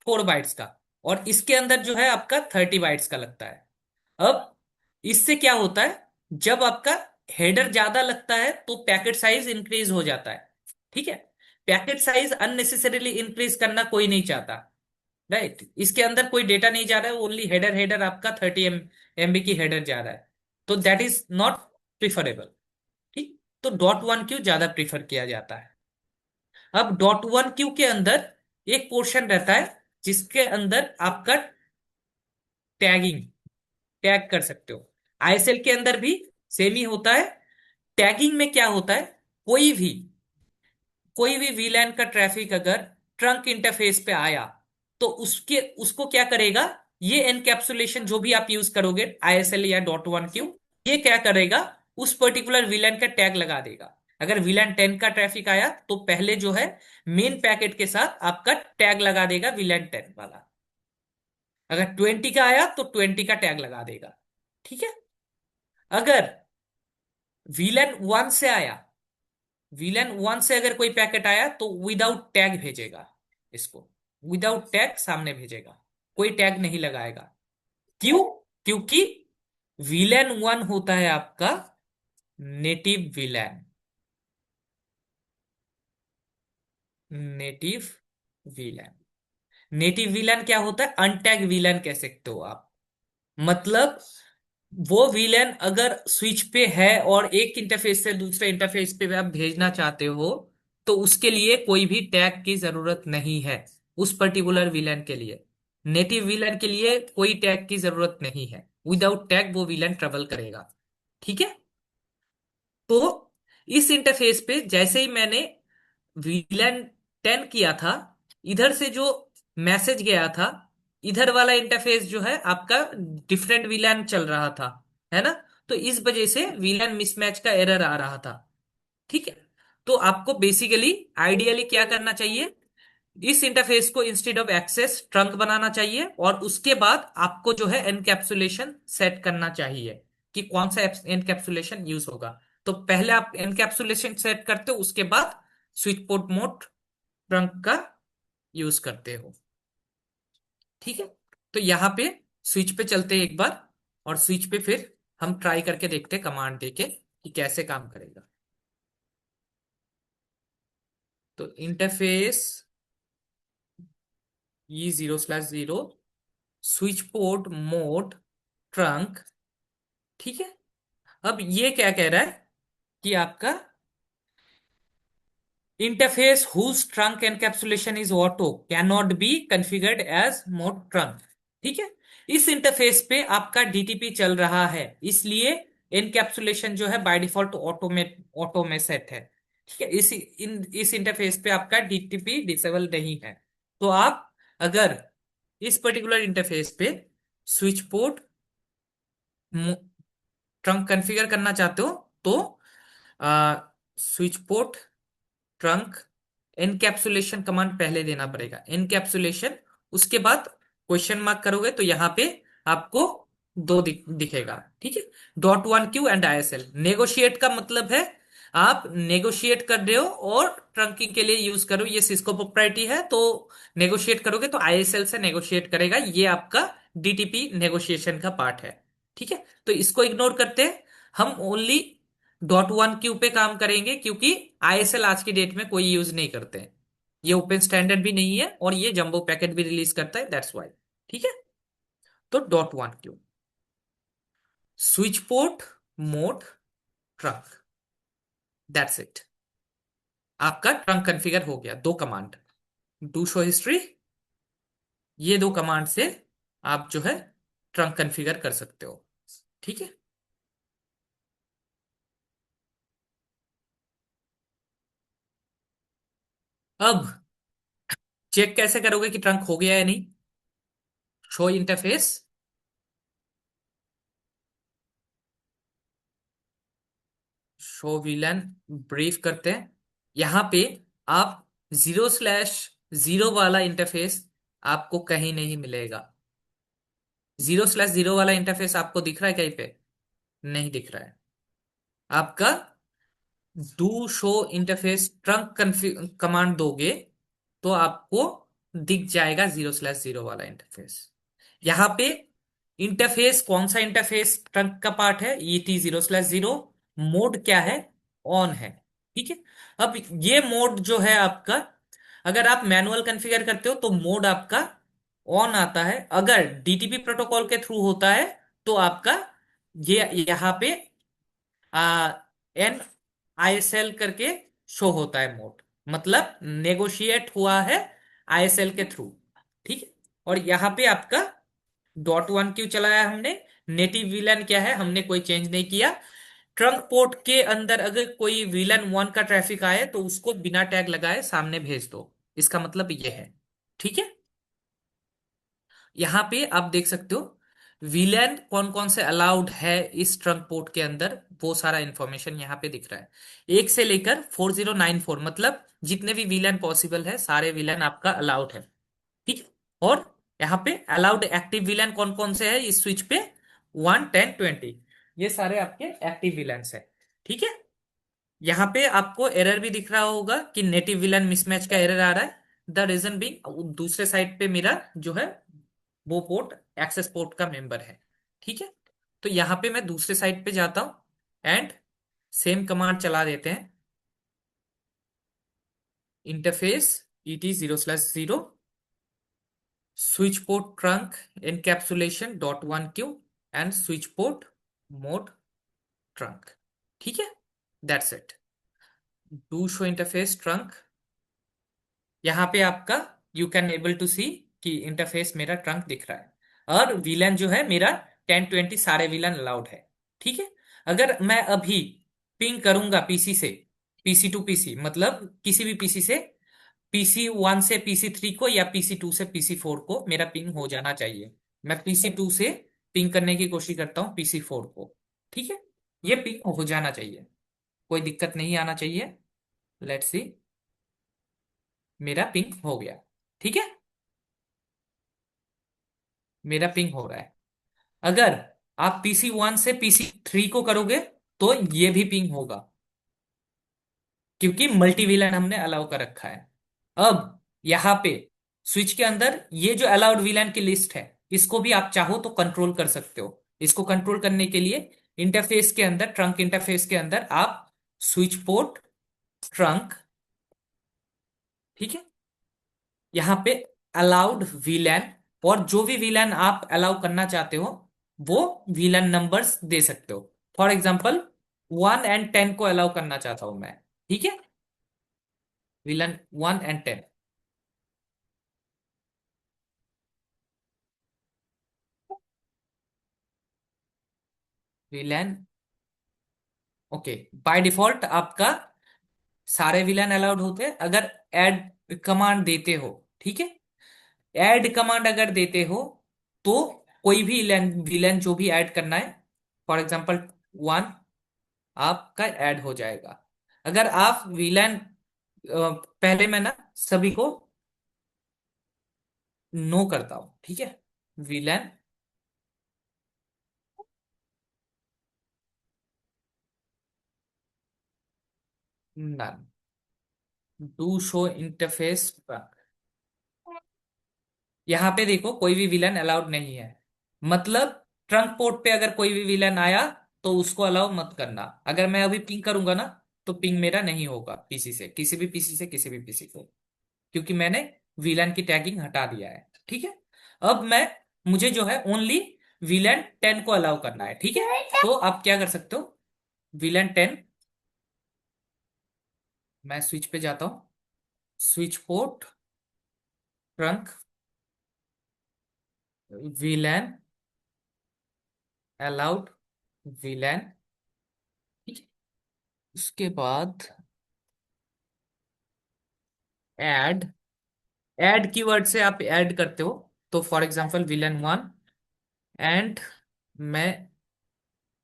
4 बाइट्स का, और इसके अंदर जो है आपका 30 बाइट्स का लगता है। अब इससे क्या होता है, जब आपका हेडर ज्यादा लगता है तो पैकेट साइज इंक्रीज हो जाता है। ठीक है, पैकेट साइज अननेसेसरीली इंक्रीज करना कोई नहीं चाहता, राइट। इसके अंदर कोई डेटा नहीं जा रहा है, ओनली हेडर, हेडर आपका 30 MB की हेडर जा रहा है, तो दैट इज नॉट प्रिफरेबल। ठीक, तो .1q ज्यादा प्रीफर किया जाता है। अब .1q के अंदर एक पोर्शन रहता है जिसके अंदर आपका टैगिंग, टैग कर सकते हो। आईएसएल के अंदर भी सेम ही होता है। टैगिंग में क्या होता है, कोई भी कोई भी वीलैन का ट्रैफिक अगर ट्रंक इंटरफेस पे आया तो उसके उसको क्या करेगा, ये एनकैप्सुलेशन जो भी आप यूज करोगे आईएसएल या .1q, ये क्या करेगा, उस पर्टिकुलर वीलैन का टैग लगा देगा। अगर वीलैन 10 का ट्रैफिक आया तो पहले जो है मेन पैकेट के साथ आपका टैग लगा देगा वीलैन 10 वाला। अगर 20 का आया तो 20 का टैग लगा देगा। ठीक है, अगर वीलैन 1 से आया, विलन 1 से अगर कोई पैकेट आया तो विदाउट टैग भेजेगा, इसको विदाउट टैग सामने भेजेगा, कोई टैग नहीं लगाएगा। क्यों? क्योंकि विलन 1 होता है आपका native villain, native villain. Native villain क्या होता है, अनटैग विलन कह सकते हो आप। मतलब वो विलेन अगर स्विच पे है और एक इंटरफेस से दूसरे इंटरफेस पे आप भेजना चाहते हो तो उसके लिए कोई भी टैग की जरूरत नहीं है। उस पर्टिकुलर विलेन के लिए, नेटिव विलेन के लिए कोई टैग की जरूरत नहीं है, विदाउट टैग वो विलेन ट्रेवल करेगा। ठीक है, तो इस इंटरफेस पे जैसे ही मैंने वीलन 10 किया था, इधर से जो मैसेज गया था, इधर वाला इंटरफेस जो है आपका डिफरेंट वीलन चल रहा था, है ना। तो इस वजह से वीलन मिसमैच का एरर आ रहा था। ठीक है, तो आपको बेसिकली आइडियली क्या करना चाहिए, इस इंटरफेस को इंस्टेड ऑफ एक्सेस ट्रंक बनाना चाहिए, और उसके बाद आपको जो है एनकैप्सुलेशन सेट करना चाहिए कि कौन सा एनकैप्सुलेशन यूज होगा। तो पहले आप एनकैप्सुलेशन सेट करते हो, उसके बाद स्विच पोर्ट मोड ट्रंक का यूज करते हो। ठीक है, तो यहां पे स्विच पे चलते हैं एक बार, और स्विच पे फिर हम ट्राई करके देखते हैं कमांड देके कि कैसे काम करेगा। तो interface E0/0 switch port mode trunk. ठीक है, अब ये क्या कह रहा है कि आपका interface whose trunk encapsulation is auto can not be configured as mode trunk. ठीक है, इस इंटरफेस पे आपका डीटीपी चल रहा है, इसलिए एनकैप्सुलेशन जो है बाय डिफॉल्ट ऑटो में सेट है। ठीक है, इस इंटरफेस पे आपका डीटीपी डिसेबल नहीं है। तो आप अगर इस पर्टिकुलर इंटरफेस पे स्विच पोर्ट ट्रंक कॉन्फ़िगर करना चाहते हो तो switch port trunk encapsulation command पहले देना पड़ेगा, एनकैप्सुलेशन। उसके बाद क्वेश्चन मार्क करोगे तो यहां पे आपको दो दिखेगा। ठीक है, .1q एंड आईएसएल। नेगोशिएट का मतलब है आप नेगोशिएट कर रहे हो और ट्रंकिंग के लिए यूज करो, ये सिस्को प्रोप्राइटी है, तो नेगोशिएट करोगे तो आईएसएल से नेगोशिएट करेगा, ये आपका डीटीपी नेगोशिएशन का पार्ट है। ठीक है, तो इसको इग्नोर करते हैं, हम ओनली .1q पे काम करेंगे, क्योंकि आईएसएल आज की डेट में कोई यूज नहीं करते हैं, ये ओपन स्टैंडर्ड भी नहीं है और ये जंबो पैकेट भी रिलीज करता है, दैट्स वाई। ठीक है, तो .1q switch port mode trunk, that's it. आपका ट्रंक कॉन्फ़िगर हो गया। दो कमांड, डू शो हिस्ट्री, ये दो कमांड से आप जो है ट्रंक कॉन्फ़िगर कर सकते हो। ठीक है, अब चेक कैसे करोगे कि ट्रंक हो गया या नहीं, show interface, show villain, brief करते हैं। यहां पे आप 0/0 वाला इंटरफेस आपको कहीं नहीं मिलेगा। 0/0 वाला इंटरफेस आपको दिख रहा है कहीं पे? नहीं दिख रहा है। आपका do show interface trunk command दोगे तो आपको दिख जाएगा 0/0 वाला इंटरफेस। यहाँ पे इंटरफेस, कौन सा इंटरफेस ट्रंक का पार्ट है, ET0/0। मोड क्या है, ऑन है। ठीक है। अब ये मोड जो है आपका, अगर आप मैनुअल कॉन्फ़िगर करते हो तो मोड आपका ऑन आता है। अगर DTP प्रोटोकॉल के थ्रू होता है तो आपका ये यहाँ पे NISL करके शो होता है मोड, मतलब नेगोशिएट हुआ है ISL के थ्रू। ठीक है। और यहाँ पे आपका .1 क्यू चलाया हमने। नेटिव वीलन क्या है, हमने कोई चेंज नहीं किया। ट्रंक पोर्ट के अंदर अगर कोई VLAN 1 का ट्रैफिक आए तो उसको बिना टैग लगाए सामने भेज दो, इसका मतलब ये है। ठीक है। यहाँ पे आप देख सकते हो VLAN कौन कौन से अलाउड है इस ट्रंक पोर्ट के अंदर, वो सारा इंफॉर्मेशन यहाँ पे दिख रहा है। 1 से लेकर 4094, मतलब जितने भी VLAN पॉसिबल है सारे VLAN आपका अलाउड है। ठीक है। और यहाँ पे अलाउड एक्टिव VLAN कौन कौन से है इस स्विच पे, 1 10 20, ये सारे आपके एक्टिव VLANs है। ठीक है। यहाँ पे आपको एरर भी दिख रहा होगा कि नेटिव विलन मिसमैच का एरर आ रहा है। द रीजन भी, दूसरे साइड पे मेरा जो है वो पोर्ट एक्सेस पोर्ट का मेंबर है। ठीक है। तो यहाँ पे मैं दूसरे साइड पे जाता हूँ एंड सेम कमांड चला देते हैं। Interface ET0/0 switch port trunk encapsulation .1Q and switch port mode trunk. ठीक है। That's it. Do show interface trunk. यहाँ पे आपका यू कैन एबल टू सी कि इंटरफेस मेरा ट्रंक दिख रहा है। और वीलन जो है मेरा 10 20 सारे वीलन अलाउड है। ठीक है। अगर मैं अभी पिंग करूंगा पीसी से, PC टू PC, मतलब किसी भी PC से PC 1 से PC 3 को या PC 2 से PC 4 को मेरा पिंग हो जाना चाहिए। मैं PC 2 से पिंग करने की कोशिश करता हूँ PC 4 को। ठीक है। ये पिंग हो जाना चाहिए, कोई दिक्कत नहीं आना चाहिए। लेट्स सी, मेरा पिंग हो गया। ठीक है। मेरा पिंग हो रहा है। अगर आप PC 1 से PC 3 को करोगे तो ये भी पिंग होगा, क्योंकि मल्टी विलन हमने अलाउ कर रखा है। अब यहां पे स्विच के अंदर ये जो अलाउड विलन की लिस्ट है, इसको भी आप चाहो तो कंट्रोल कर सकते हो। इसको कंट्रोल करने के लिए इंटरफेस के अंदर, ट्रंक इंटरफेस के अंदर आप स्विच पोर्ट ट्रंक, ठीक है, यहाँ पे अलाउड वीलैन, और जो भी वीलैन आप अलाउ करना चाहते हो वो वीलैन नंबर्स दे सकते हो। फॉर एग्जाम्पल 1 and 10 को अलाउ करना चाहता हूं मैं। ठीक है। वीलैन 1 and 10। वीलैन, ओके। बाय डिफॉल्ट आपका सारे विलन अलाउड होते हैं अगर ऐड कमांड देते हो। ठीक है। ऐड कमांड अगर देते हो तो कोई भी विलन जो भी ऐड करना है, फॉर एग्जाम्पल 1, आपका ऐड हो जाएगा। अगर आप विलन, पहले मैं ना सभी को नो करता हूं। ठीक है। VLAN none, do show interface. यहाँ पे देखो कोई भी विलन अलाउड नहीं है, मतलब ट्रंक पोर्ट पे अगर कोई भी विलन आया तो उसको अलाउ मत करना। अगर मैं अभी पिंग करूंगा ना तो पिंग मेरा नहीं होगा पीसी से, किसी भी पीसी से किसी भी पीसी को, क्योंकि मैंने विलन की टैगिंग हटा दिया है। ठीक है। अब मैं, मुझे जो है ओनली विलन 10 को अलाउ करना है। ठीक है। तो आप क्या कर सकते हो, विलन 10, मैं स्विच पे जाता हूँ, switch port trunk villain allowed villain. ठीक है। उसके बाद ऐड, ऐड कीवर्ड से आप ऐड करते हो। तो फॉर एग्जांपल विलन 1 एंड, मैं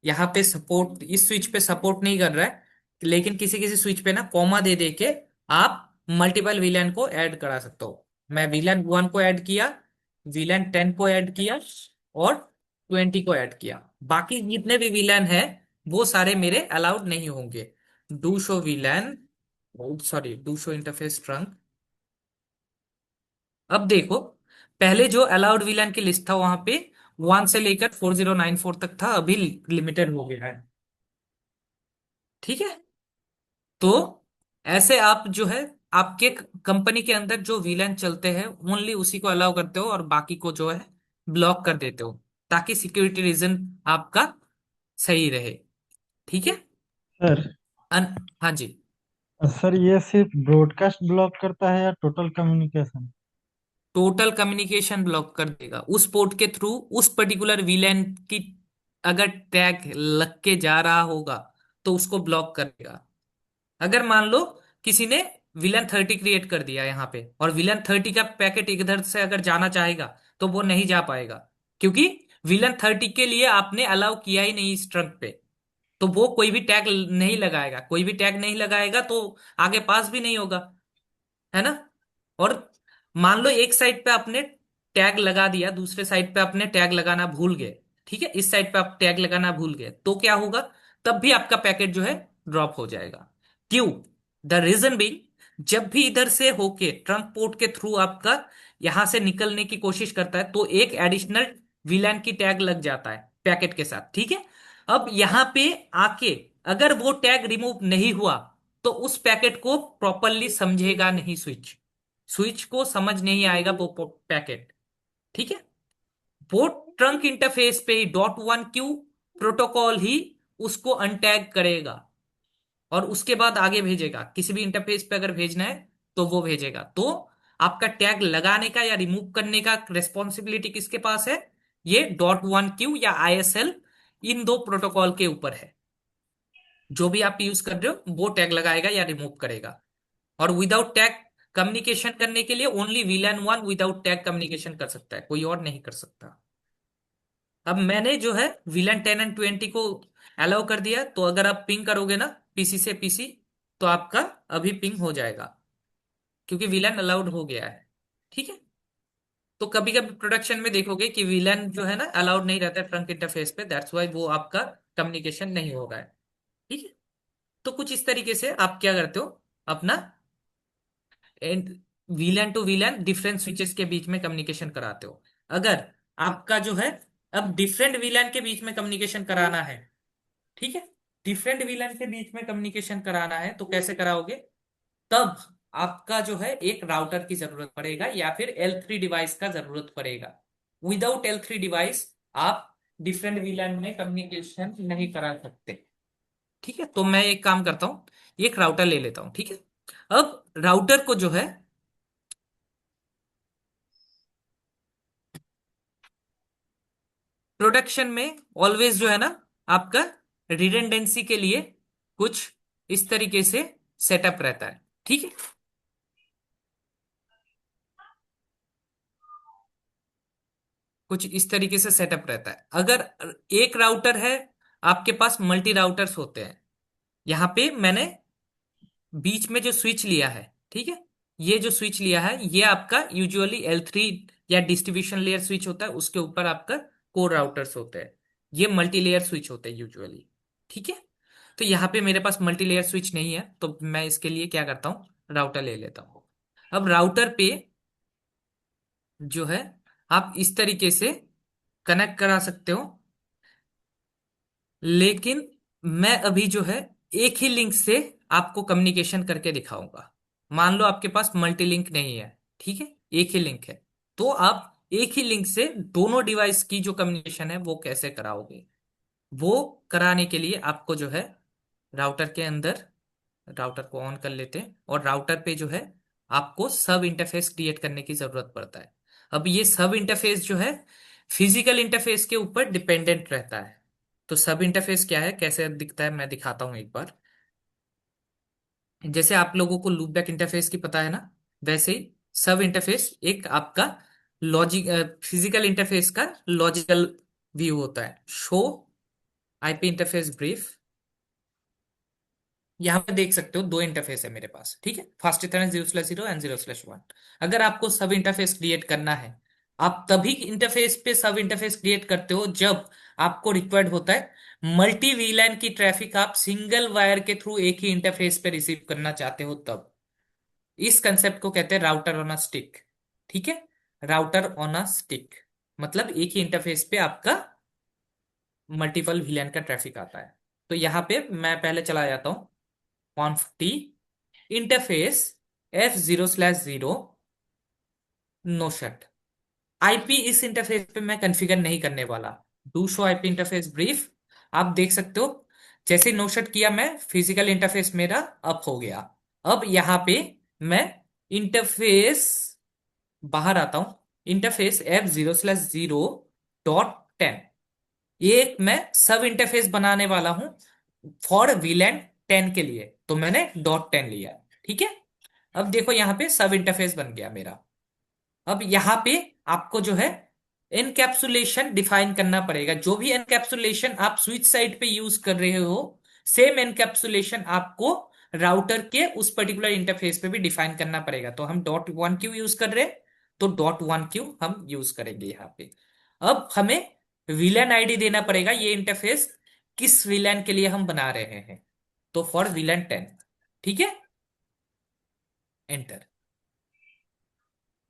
यहाँ पे सपोर्ट, इस स्विच पे सपोर्ट नहीं कर रहा है, लेकिन किसी किसी स्विच पे ना कॉमा दे दे के आप मल्टीपल विलन को ऐड करा सकते हो। मैं विलन 1 को ऐड किया, विलन 10 को ऐड किया और 20 को ऐड किया। बाकी जितने भी विलन है वो सारे मेरे अलाउड नहीं होंगे। Do show villain, sorry, do show interface trunk. अब देखो, पहले जो अलाउड वीलैन की लिस्ट था वहां पे 1 से लेकर 4094 तक था, अभी लिमिटेड हो गया है। ठीक है। तो ऐसे आप जो है, आपके कंपनी के अंदर जो वीलैन चलते हैं ओनली उसी को अलाउ करते हो, और बाकी को जो है ब्लॉक कर देते हो, ताकि सिक्योरिटी रीजन आपका सही रहे। ठीक है। सर हाँ जी। सर ये सिर्फ ब्रॉडकास्ट ब्लॉक करता है या total communication? Total communication block कर देगा उस पोर्ट के थ्रू, उस पर्टिकुलर वीलैन की अगर टैग लग के जा रहा होगा तो उसको ब्लॉक करेगा। अगर मान लो किसी ने विलन 30 क्रिएट कर दिया यहाँ पे, और विलन 30 का पैकेट इधर से अगर जाना चाहेगा तो वो नहीं जा पाएगा, क्योंकि विलन 30 के लिए आपने अलाउ किया ही नहीं इस ट्रंक पे। तो वो कोई भी टैग नहीं लगाएगा, कोई भी टैग नहीं लगाएगा तो आगे पास भी नहीं होगा, है ना। और मान लो एक साइड पे आपने टैग लगा दिया, दूसरे साइड पे आपने टैग लगाना भूल गए। ठीक है, इस साइड पे आप टैग लगाना भूल गए तो क्या होगा, तब भी आपका पैकेट जो है ड्रॉप हो जाएगा। क्यों? द रीजन बीइंग, जब भी इधर से होके ट्रंक पोर्ट के थ्रू आपका यहां से निकलने की कोशिश करता है तो एक एडिशनल वीलैन की टैग लग जाता है पैकेट के साथ। ठीक है। अब यहां पे आके अगर वो टैग रिमूव नहीं हुआ तो उस पैकेट को प्रॉपरली समझेगा नहीं स्विच, स्विच को समझ नहीं आएगा वो पैकेट। ठीक है। वो ट्रंक इंटरफेस पे .1Q प्रोटोकॉल ही उसको अनटैग करेगा, और उसके बाद आगे भेजेगा, किसी भी इंटरफेस पे अगर भेजना है तो वो भेजेगा। तो आपका टैग लगाने का या रिमूव करने का रिस्पॉन्सिबिलिटी किसके पास है? ये .1Q या ISL, इन दो प्रोटोकॉल के ऊपर है। जो भी आप यूज कर रहे हो वो टैग लगाएगा या रिमूव करेगा। और विदाउट टैग कम्युनिकेशन करने के लिए only VLAN 1 without tag communication कर सकता है, कोई और नहीं कर सकता। अब मैंने जो है VLAN 10 एंड 20 को अलाउ कर दिया, तो अगर आप पिंग करोगे ना पीसी से पीसी, तो आपका अभी पिंग हो जाएगा, क्योंकि VLAN अलाउड हो गया है। ठीक है। तो कभी कभी प्रोडक्शन में देखोगे कि VLAN जो है ना अलाउड नहीं रहता है ट्रंक इंटरफेस पे, दैट्स वाई वो आपका कम्युनिकेशन नहीं होगा है। ठीक है। तो कुछ इस तरीके से आप क्या करते हो, अपना and VLAN to VLAN different switches के बीच में कम्युनिकेशन कराते हो। अगर आपका जो है अब डिफरेंट VLAN के बीच में कम्युनिकेशन कराना है, ठीक है, डिफरेंट VLAN के बीच में कम्युनिकेशन कराना है तो कैसे कराओगे? तब आपका जो है एक राउटर की जरूरत पड़ेगा या फिर L3 डिवाइस का जरूरत पड़ेगा। विदाउट L3 डिवाइस आप डिफरेंट VLAN में कम्युनिकेशन नहीं करा सकते। ठीक है। तो मैं एक काम करता हूं, एक राउटर ले लेता हूं। ठीक है। अब राउटर को जो है प्रोडक्शन में ऑलवेज जो है ना आपका रिडंडेंसी के लिए कुछ इस तरीके से सेटअप रहता है। ठीक है। कुछ इस तरीके से सेटअप रहता है। अगर एक राउटर है, आपके पास मल्टी राउटर्स होते हैं। यहां पे मैंने बीच में जो स्विच लिया है, ठीक है, ये जो स्विच लिया है ये आपका यूजुअली L3 या डिस्ट्रीब्यूशन लेयर स्विच होता है, उसके ऊपर आपका कोर राउटर्स होते हैं। ये मल्टी लेयर स्विच होते हैं यूजुअली। ठीक है। तो यहाँ पे मेरे पास मल्टी लेयर स्विच नहीं है, तो मैं इसके लिए क्या करता हूँ, राउटर ले लेता हूँ। अब राउटर पे जो है आप इस तरीके से कनेक्ट करा सकते हो, लेकिन मैं अभी जो है एक ही लिंक से आपको कम्युनिकेशन करके दिखाऊंगा। मान लो आपके पास मल्टी लिंक नहीं है, ठीक है, एक ही लिंक है, तो आप एक ही लिंक से दोनों डिवाइस की जो कम्युनिकेशन है वो कैसे कराओगे? वो कराने के लिए आपको जो है राउटर के अंदर, राउटर को ऑन कर लेते हैं, और राउटर पे जो है आपको सब इंटरफेस क्रिएट करने की जरूरत पड़ता है। अब ये सब इंटरफेस जो है फिजिकल इंटरफेस के ऊपर डिपेंडेंट रहता है। तो सब इंटरफेस क्या है, कैसे दिखता है, मैं दिखाता हूं एक बार। जैसे आप लोगों को लूपबैक इंटरफेस की पता है ना, वैसे ही सब इंटरफेस एक आपका लॉजिक फिजिकल इंटरफेस का लॉजिकल व्यू होता है। शो IP इंटरफेस ब्रीफ, यहाँ पे देख सकते हो दो इंटरफेस है मेरे पास। ठीक है, फास्ट इथरनेट 0/0 एंड 0/1। अगर आपको सब इंटरफेस क्रिएट करना है, आप तभी इंटरफेस पे सब इंटरफेस क्रिएट करते हो जब आपको रिक्वायर्ड होता है मल्टी वीलैन की ट्रैफिक आप सिंगल वायर के थ्रू एक ही इंटरफेस पे रिसीव करना चाहते हो, तब इस कंसेप्ट को कहते हैं राउटर ऑन अ स्टिक। ठीक है। राउटर ऑन अ स्टिक, मतलब एक ही इंटरफेस पे आपका मल्टीपल VLAN का ट्रैफिक आता है। तो यहाँ पे मैं पहले चला जाता हूँ conf t interface F0/0 no shut. IP इस इंटरफेस पे मैं कॉन्फ़िगर नहीं करने वाला। Do show IP interface brief, आप देख सकते हो जैसे नो शट किया मैं, फिजिकल इंटरफेस मेरा अप हो गया। अब यहाँ पे मैं इंटरफेस बाहर आता हूं, इंटरफेस F0/0.10, ये एक मैं सब इंटरफेस बनाने वाला हूं फॉर VLAN 10 के लिए, तो मैंने .10 लिया। ठीक है। अब देखो यहाँ पे सब इंटरफेस बन गया मेरा। अब यहाँ पे आपको जो है एनकैप्सुलेशन डिफाइन करना पड़ेगा। जो भी एनकैप्सुलेशन आप स्विच साइड पे यूज कर रहे हो, सेम एनकैप्सुलेशन आपको राउटर के उस पर्टिकुलर इंटरफेस पे भी डिफाइन करना पड़ेगा। तो हम .1Q यूज कर रहे हैं, तो .1Q हम यूज करेंगे यहाँ पे। अब हमें VLAN आईडी देना पड़ेगा, ये इंटरफेस किस VLAN के लिए हम बना रहे हैं, तो फॉर VLAN 10। ठीक है, एंटर।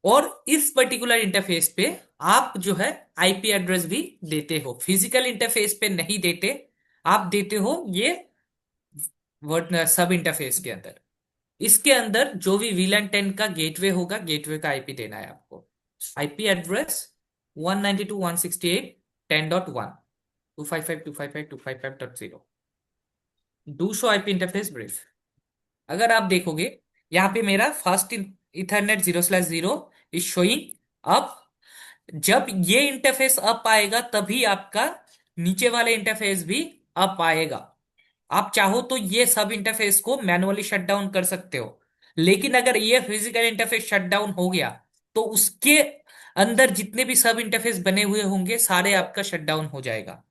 और इस पर्टिकुलर इंटरफेस पे आप जो है आईपी एड्रेस भी देते हो, फिजिकल इंटरफेस पे नहीं देते, आप देते हो ये वर्ड सब इंटरफेस के अंदर। इसके अंदर जो भी VLAN 10 का गेटवे होगा, गेटवे का आईपी देना है आपको। IP address 192.168.10.1 255.255.255.0। Do show IP interface brief. अगर आप देखोगे यहाँ पे मेरा fast Ethernet 0/0 is showing up. जब ये इंटरफेस अप आएगा तभी आपका नीचे वाले इंटरफेस भी अप आएगा। आप चाहो तो ये सब इंटरफेस को मैनुअली शट डाउन कर सकते हो, लेकिन अगर ये फिजिकल इंटरफेस शट डाउन हो गया तो उसके अंदर जितने भी सब इंटरफेस बने हुए होंगे सारे आपका शट डाउन हो जाएगा।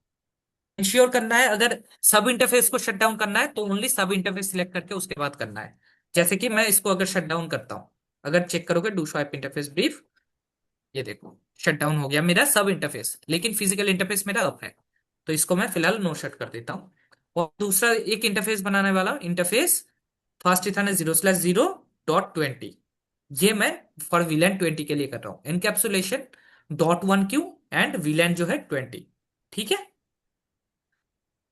इंश्योर करना है, अगर सब इंटरफेस को शट डाउन करना है तो ओनली सब इंटरफेस सिलेक्ट करके उसके बाद करना है। जैसे कि मैं इसको अगर शट डाउन करता हूं, अगर चेक करोगे do show IP interface brief, ये देखो शट डाउन हो गया मेरा सब इंटरफेस, लेकिन फिजिकल इंटरफेस मेरा अप है। तो इसको मैं फिलहाल नो शट कर देता हूँ। और दूसरा एक इंटरफेस बनाने वाला इंटरफेस फास्ट इथरनेट 0/0.20, ये मैं फॉर VLAN 20 के लिए कर रहा हूँ। एनकैप्सुलेशन .1Q एंड VLAN जो है 20। ठीक है।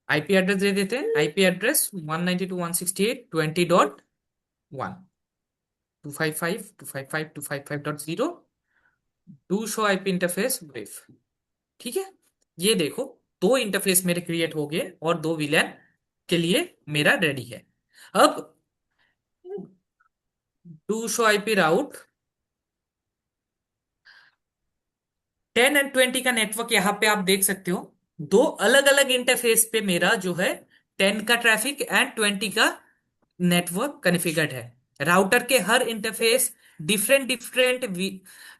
आईपी एड्रेस दे देते हैं, IP address 192.168.20.1 255.255.255.0। Do show IP interface brief. ठीक है। ये देखो दो इंटरफेस मेरे क्रिएट हो गए और दो VLAN के लिए मेरा रेडी है। अब do show IP route 10 and 20 का नेटवर्क यहाँ पे आप देख सकते हो। दो अलग अलग इंटरफेस पे मेरा जो है 10 का ट्रैफिक एंड 20 का नेटवर्क कॉन्फ़िगर्ड है। राउटर के हर इंटरफेस डिफरेंट डिफरेंट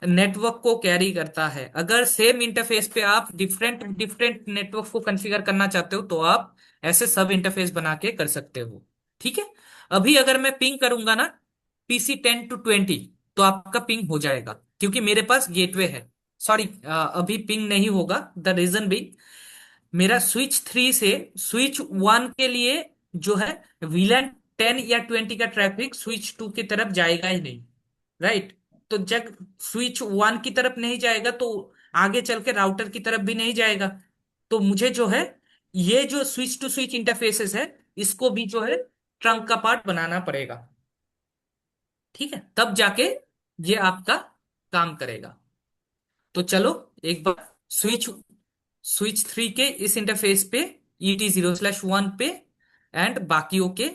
नेटवर्क को कैरी करता है। अगर सेम इंटरफेस पे आप डिफरेंट डिफरेंट नेटवर्क को कॉन्फ़िगर करना चाहते हो तो आप ऐसे सब इंटरफेस बना के कर सकते हो। ठीक है। अभी अगर मैं पिंग करूंगा ना PC10 to 20, तो आपका पिंग हो जाएगा क्योंकि मेरे पास गेटवे है। सॉरी, अभी पिंग नहीं होगा, द रीजन भी मेरा स्विच 3 से स्विच 1 के लिए जो है VLAN 10 या 20 का ट्रैफिक स्विच 2 की तरफ जाएगा ही नहीं। राइट। तो जब स्विच 1 की तरफ नहीं जाएगा तो आगे चल के राउटर की तरफ भी नहीं जाएगा। तो मुझे जो है ये जो स्विच टू स्विच इंटरफेसेस है इसको भी जो है ट्रंक का पार्ट बनाना पड़ेगा। ठीक है, तब जाके ये आपका काम करेगा। तो चलो एक बार स्विच स्विच 3 के इस इंटरफेस पे ET0/1 पे एंड बाकियों के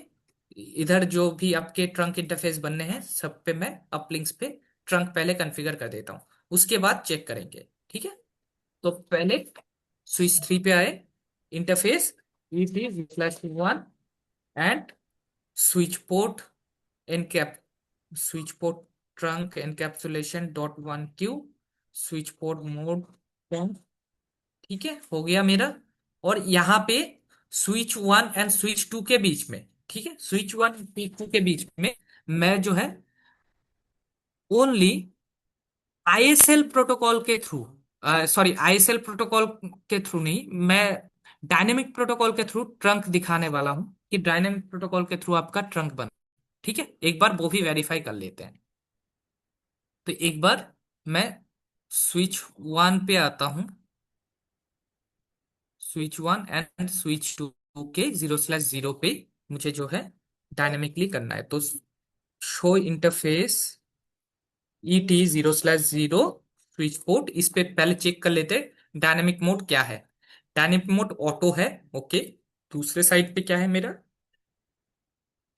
इधर जो भी आपके ट्रंक इंटरफेस बनने हैं सब पे मैं अपलिंक्स पे ट्रंक पहले कॉन्फ़िगर कर देता हूं, उसके बाद चेक करेंगे। ठीक है। तो पहले स्विच 3 पे आए, interface ET/1 and switch port NCAP switch port trunk encapsulation .1Q switch port mode. ठीक है, हो गया मेरा। और यहाँ पे स्विच 1 एंड स्विच 2 के बीच में, ठीक है, स्विच 1 2 के बीच में मैं जो है ओनली ISL प्रोटोकॉल के थ्रू, सॉरी ISL प्रोटोकॉल के थ्रू नहीं, मैं डायनेमिक प्रोटोकॉल के थ्रू ट्रंक दिखाने वाला हूं कि डायनेमिक प्रोटोकॉल के थ्रू आपका ट्रंक बन। ठीक है, एक बार वो भी वेरीफाई कर लेते हैं। तो एक बार मैं स्विच वन पे आता हूं, switch one and switch two के 0/0 पे मुझे जो है डायनेमिकली करना है। तो show interface ET 0/0 switch port, इस पे पहले चेक कर लेते हैं डायनेमिक मोड क्या है। डायनेमिक मोड ऑटो है, ओके। दूसरे साइड पे क्या है मेरा,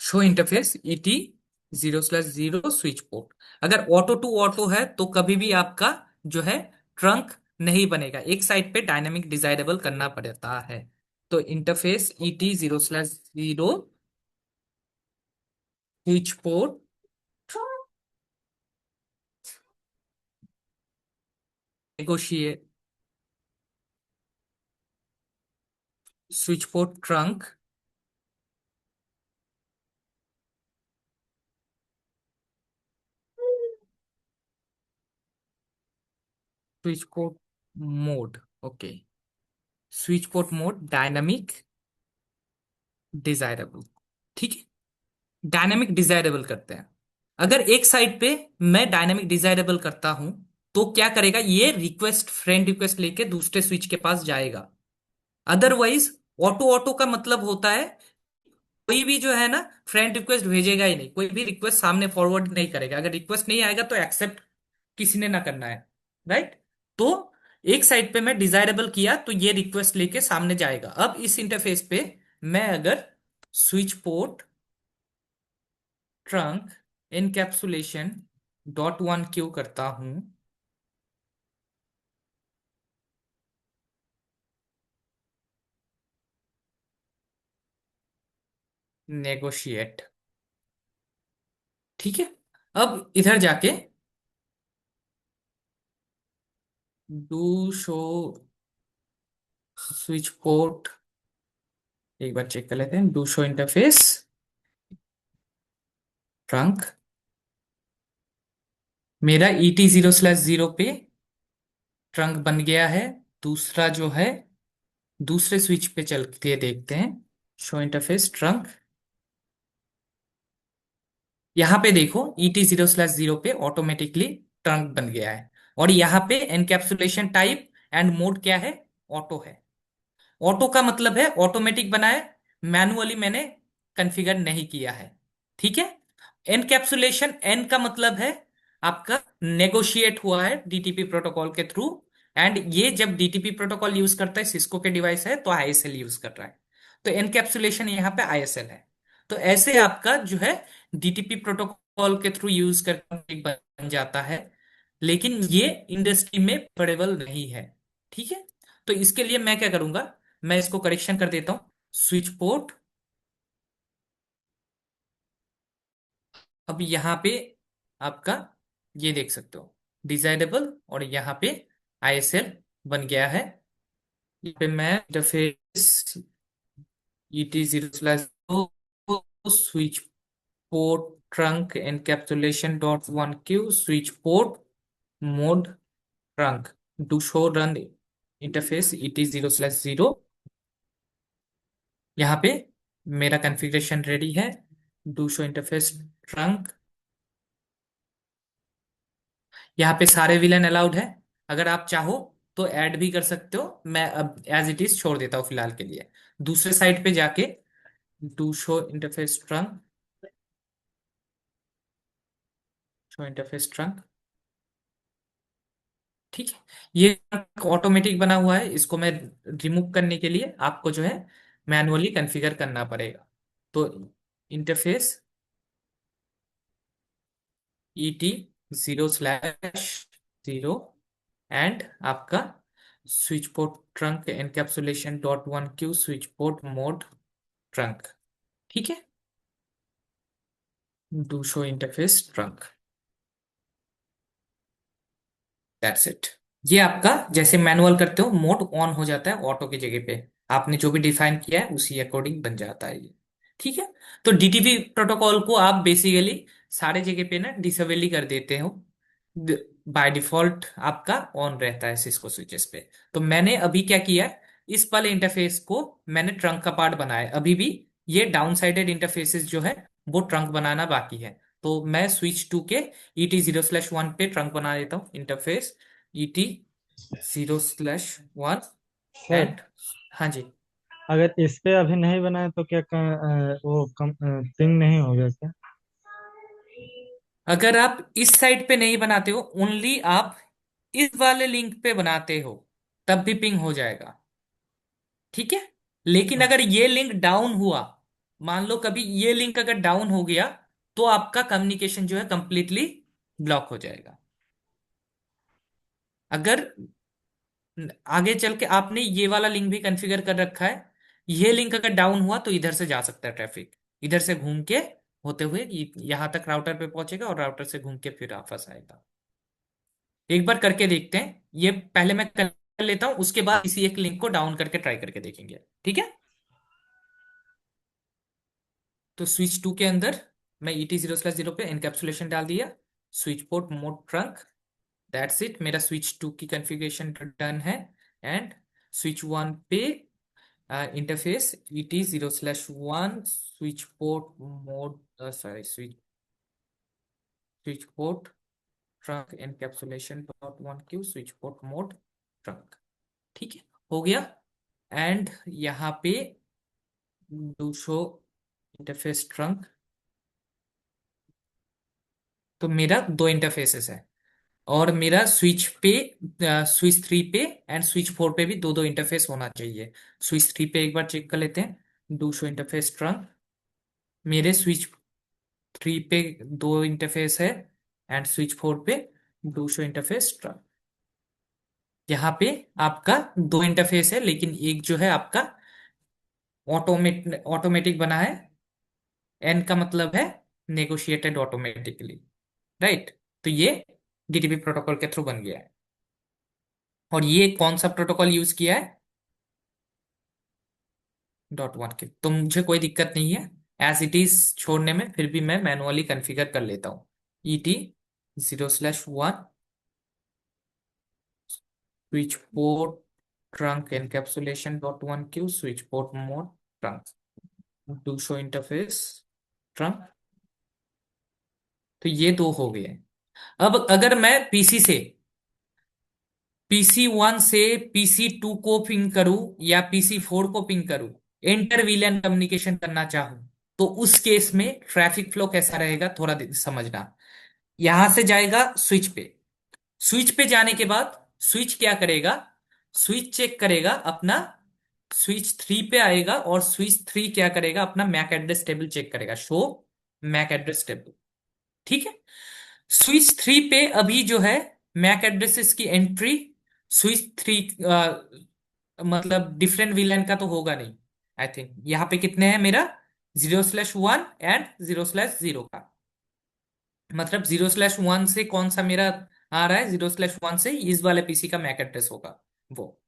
show interface ET 0/0 switch port. अगर ऑटो टू ऑटो है तो कभी भी आपका जो है ट्रंक नहीं बनेगा, एक साइड पे डायनेमिक डिजाइरेबल करना पड़ता है। तो interface ET 0/0 switch port negotiate, switch port trunk, switch port mode, okay. Switch port mode dynamic desirable, ठीक है। डायनामिक डिजायरेबल करते हैं। अगर एक साइड पे मैं डायनामिक डिजायरेबल करता हूं तो क्या करेगा, ये रिक्वेस्ट फ्रेंड रिक्वेस्ट लेके दूसरे स्विच के पास जाएगा। अदरवाइज ऑटो ऑटो का मतलब होता है कोई भी जो है ना फ्रेंड रिक्वेस्ट भेजेगा ही नहीं, कोई भी रिक्वेस्ट सामने फॉरवर्ड नहीं करेगा। अगर रिक्वेस्ट नहीं आएगा तो एक्सेप्ट किसी ने ना करना है, राइट। तो एक साइड पे मैं डिजायरेबल किया तो ये रिक्वेस्ट लेके सामने जाएगा। अब इस इंटरफेस पे मैं अगर switch port trunk encapsulation .1q करता हूं, नेगोशिएट, ठीक है। अब इधर जाके डू शो स्विच पोर्ट, एक बार चेक कर लेते हैं, डू शो इंटरफेस ट्रंक, मेरा ET 0/0 पे ट्रंक बन गया है। दूसरा जो है दूसरे स्विच पे चल के देखते हैं, शो इंटरफेस ट्रंक। यहाँ पे देखो ET 0/0 पे ऑटोमेटिकली ट्रंक बन गया है। और यहाँ पे एनकैप्सुलेशन टाइप एंड मोड क्या है, ऑटो है। ऑटो का मतलब है ऑटोमेटिक बना है, मैनुअली मैंने कॉन्फ़िगर नहीं किया है, ठीक है। एनकैप्सुलेशन, एन का मतलब है आपका नेगोशिएट हुआ है डीटीपी प्रोटोकॉल के थ्रू। एंड ये जब डीटीपी प्रोटोकॉल यूज करता है, सिस्को के डिवाइस है तो आईएसएल यूज कर रहा है। तो एनकैप्सुलेशन यहाँ पे आईएसएल है। तो ऐसे आपका जो है डीटीपी प्रोटोकॉल के थ्रू यूज करके बन जाता है, लेकिन ये इंडस्ट्री में प्रेफरेबल नहीं है, ठीक है। तो इसके लिए मैं क्या करूंगा, मैं इसको करेक्शन कर देता हूं। स्विच पोर्ट, अब यहाँ पे आपका ये देख सकते हो डिजाइरेबल, और यहाँ पे आईएसएल बन गया है। यहाँ पे मैं interface ET 0/0 switch port trunk encapsulation .1q switch port mode trunk do show run interface ET 0/0। यहाँ पे मेरा कॉन्फ़िगरेशन रेडी है, डू शो इंटरफेस ट्रंक। यहाँ पे सारे विलेन अलाउड है, अगर आप चाहो तो ऐड भी कर सकते हो, मैं अब एज इट इज छोड़ देता हूँ फिलहाल के लिए। दूसरे साइड पे जाके do show interface trunk, show interface trunk, ठीक है। ये ऑटोमेटिक बना हुआ है, इसको मैं रिमूव करने के लिए आपको जो है मैनुअली कॉन्फ़िगर करना पड़ेगा। तो इंटरफेस ET 0/0 एंड आपका switch port trunk encapsulation .1q switch port mode trunk, ठीक है। Do show interface trunk, that's it. ये आपका जैसे मैनुअल करते हो मोड ऑन हो जाता है, ऑटो की जगह पे आपने जो भी डिफाइन किया है उसी अकॉर्डिंग बन जाता है ये, ठीक है। तो डीटीपी प्रोटोकॉल को आप बेसिकली सारे जगह पे ना डिसेबल ही कर देते हो, बाय डिफॉल्ट आपका ऑन रहता है सिस्को स्विचेस पे। तो मैंने अभी क्या किया है, इस वाले इंटरफेस को मैंने ट्रंक का पार्ट बनाया है। अभी भी ये डाउन साइडेड इंटरफेसेस जो है वो ट्रंक बनाना बाकी है। तो मैं स्विच टू के ET0/1 पे ट्रंक बना देता हूँ इंटरफेस ET0/1 सर, एंड। हाँ जी। अगर इस पे अभी नहीं बनाए तो क्या वो पिंग नहीं होगा क्या? अगर आप इस साइड पे नहीं बनाते हो, ओनली आप इस वाले लिंक पे बनाते हो, तब भी पिंग हो जाएगा, ठीक है। लेकिन अगर ये लिंक डाउन हुआ, मान लो कभी ये लिंक अगर डाउन हो गया, तो आपका कम्युनिकेशन जो है कंप्लीटली ब्लॉक हो जाएगा। अगर आगे चल के आपने ये वाला लिंक भी कॉन्फ़िगर कर रखा है, ये लिंक अगर डाउन हुआ तो इधर से जा सकता है ट्रैफिक, इधर से घूम के होते हुए यहां तक राउटर पे पहुंचेगा और राउटर से घूम के फिर वापस आएगा। एक बार करके देखते हैं, ये पहले मैं कर लेता हूं, उसके बाद इसी एक लिंक को डाउन करके ट्राई करके देखेंगे, ठीक है। तो स्विच टू के अंदर मैं ET0/0 पे एनकैप्सुलेशन डाल दिया, switch port mode trunk, that's it, मेरा स्विच टू की कॉन्फ़िगरेशन डन है। एंड स्विच वन पे interface ET0/1 switch port mode, sorry, switch port trunk encapsulation .1Q switch port mode trunk, ठीक है, हो गया। एंड यहाँ पे डू शो इंटरफेस ट्रंक, तो मेरा दो इंटरफेसेस है, और मेरा स्विच पे, स्विच थ्री पे एंड स्विच फोर पे भी दो दो इंटरफेस होना चाहिए। स्विच थ्री पे एक बार चेक कर लेते हैं, डू शो इंटरफेस ट्रंक, मेरे स्विच थ्री पे दो इंटरफेस है, एंड स्विच फोर पे डू शो इंटरफेस ट्रंक। यहाँ पे आपका दो इंटरफेस है, लेकिन एक जो है आपका ऑटोमेटिक बना है, एन का मतलब है नेगोशिएटेड ऑटोमेटिकली, राइट। तो ये DTP प्रोटोकॉल के थ्रू बन गया है। और ये कौन सा प्रोटोकॉल यूज किया है? .1 के, तो मुझे कोई दिक्कत नहीं है एज इट इज छोड़ने में, फिर भी मैं मैनुअली कॉन्फ़िगर कर लेता हूँ। ET0/1 switch port trunk encapsulation .1Q switch port mode trunk do show interface trunk. तो ये दो हो गए। अब अगर मैं PC1 से PC2 को पिंग करूं या PC4 को पिंग करूं, इंटर वीलैन कम्युनिकेशन करना चाहूं, तो उस केस में ट्रैफिक फ्लो कैसा रहेगा थोड़ा समझना। यहां से जाएगा स्विच पे, स्विच पे जाने के बाद स्विच क्या करेगा, स्विच चेक करेगा अपना, स्विच थ्री पे आएगा और स्विच थ्री क्या करेगा, अपना मैक एड्रेस टेबल चेक करेगा, शो मैक एड्रेस टेबल, ठीक है। स्विच थ्री पे अभी जो है मैक एड्रेसेस की एंट्री, स्विच थ्री मतलब डिफरेंट वीलैन का तो होगा नहीं, आई थिंक यहाँ पे कितने हैं मेरा, 0/1 एंड 0/0 का, मतलब 0/1 से कौन सा मेरा आ रहा है, 0/1 से इस वाले पीसी का मैक एड्रेस होगा वो।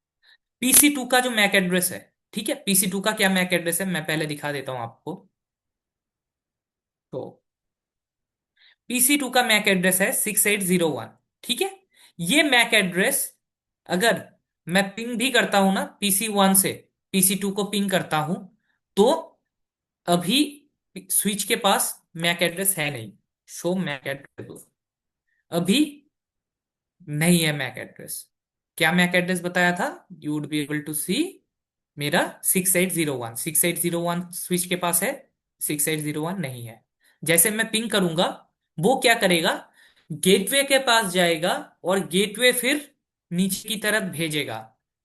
PC2 का जो मैक एड्रेस है, ठीक है, PC2 का क्या मैक एड्रेस है मैं पहले दिखा देता हूं आपको। तो PC2 का मैक एड्रेस है 6801, ठीक है। ये मैक एड्रेस अगर मैं पिंग भी करता हूं ना PC1 से, PC2 को पिंग करता हूं, तो अभी स्विच के पास मैक एड्रेस है नहीं, शो मैक एड्रेस अभी नहीं है मैक एड्रेस। क्या मैक एड्रेस बताया था, you would be able to see, मेरा 6801, 6801 स्विच के पास है, 6801 नहीं है। जैसे मैं पिंग करूंगा, वो क्या करेगा, गेटवे के पास जाएगा और गेटवे फिर नीचे की तरफ भेजेगा।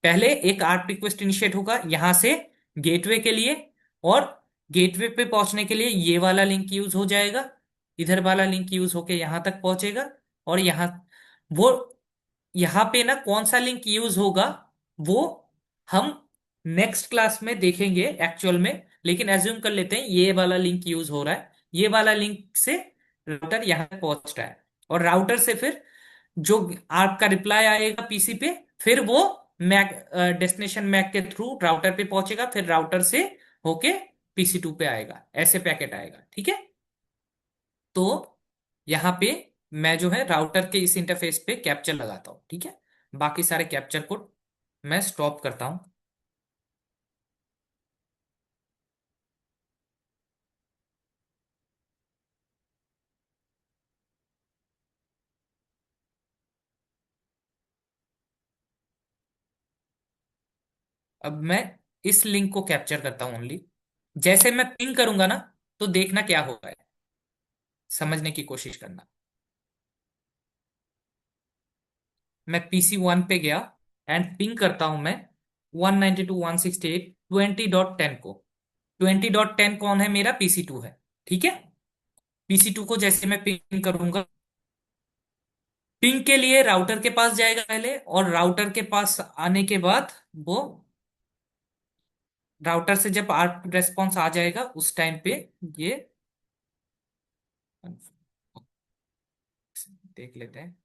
पहले एक ARP रिक्वेस्ट इनिशिएट होगा यहां से गेटवे के लिए, और गेटवे पे पहुंचने के लिए ये वाला लिंक यूज हो जाएगा, इधर वाला लिंक यूज होके यहां तक पहुंचेगा। और यहां वो, यहाँ पे ना कौन सा लिंक यूज होगा वो हम नेक्स्ट क्लास में देखेंगे एक्चुअल में, लेकिन एज्यूम कर लेते हैं ये वाला लिंक यूज हो रहा है, ये वाला लिंक से राउटर यहाँ तक पहुंच रहा है, और राउटर से फिर जो आपका रिप्लाई आएगा पीसी पे, फिर वो मैक डेस्टिनेशन मैक के थ्रू राउटर पे पहुंचेगा, फिर राउटर से होके PC2 पे आएगा, ऐसे पैकेट आएगा, ठीक है। तो यहाँ पे मैं जो है राउटर के इस इंटरफेस पे कैप्चर लगाता हूँ, ठीक है। बाकी सारे कैप्चर को मैं स्टॉप करता हूँ। अब मैं इस लिंक को कैप्चर करता हूं ओनली। जैसे मैं पिंग करूंगा ना, तो देखना क्या होगा, समझने की कोशिश करना। मैं PC 1 पे गया एंड पिंग करता हूं मैं 192.168.20.10 को। 20.10 कौन है? मेरा PC 2 है। ठीक है। PC 2 को जैसे मैं पिंग करूंगा, पिंग के लिए राउटर के पास जाएगा पहले, और राउटर के पास आने के बाद वो, राउटर से जब आर्ट रेस्पॉन्स आ जाएगा उस टाइम पे ये देख लेते हैं।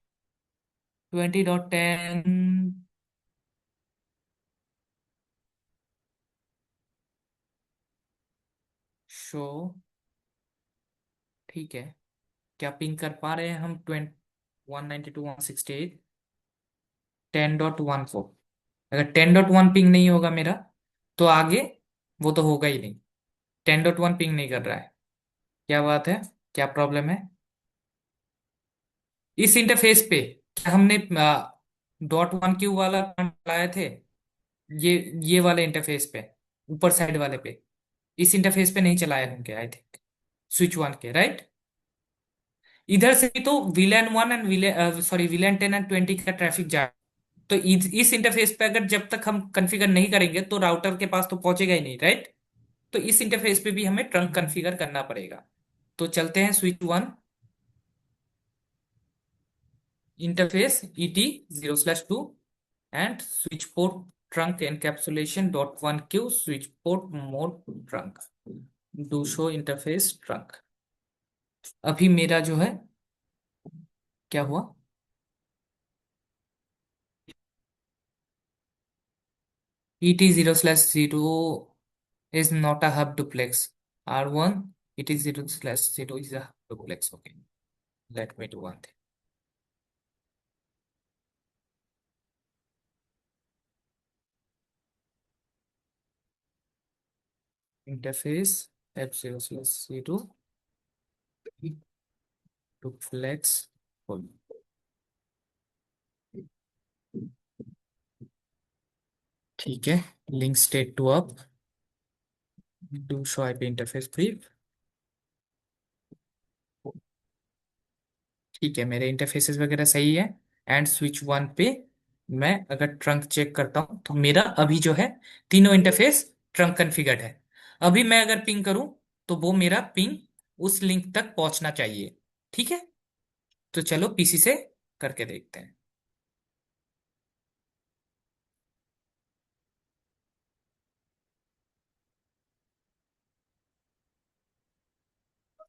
20.10 शो। ठीक है। क्या पिंग कर पा रहे हैं हम? 192.168.10.1 को। अगर 10.1 पिंग नहीं होगा मेरा, तो आगे वो तो होगा ही नहीं। 10.1 पिंग नहीं कर रहा है। क्या बात है? क्या प्रॉब्लम है इस इंटरफेस पे? क्या हमने .1Q वाला लाए थे? ये ये वाले इंटरफेस पे, ऊपर साइड वाले पे, इस इंटरफेस पे नहीं चलाए होंगे आई थिंक, Switch 1 के, राइट? इधर से भी तो VLAN 1 एंड VLAN 10 एंड 20 का ट्रैफिक जा। तो इस इंटरफेस पे अगर जब तक हम कॉन्फ़िगर नहीं करेंगे तो राउटर के पास तो पहुंचेगा ही नहीं, राइट? तो इस इंटरफेस पे भी हमें ट्रंक कॉन्फ़िगर करना पड़ेगा। तो चलते हैं Switch 1 interface ET0/2 and switch port trunk encapsulation .1Q switch port mode trunk do show interface trunk। अभी मेरा जो है, क्या हुआ? ET0/0 is not a hub duplex। R1 ET0/0 is a hub duplex। Okay, let me do one thing। Interface F0/0 duplex full। ठीक है। Link state to up do show IP interface brief। ठीक है, मेरे interfaces वगैरह सही है। And Switch 1 पे मैं अगर ट्रंक चेक करता हूं तो मेरा अभी जो है तीनों इंटरफेस ट्रंक कॉन्फ़िगर्ड है। अभी मैं अगर पिंग करूं तो वो मेरा पिंग उस लिंक तक पहुंचना चाहिए। ठीक है। तो चलो PC से करके देखते हैं।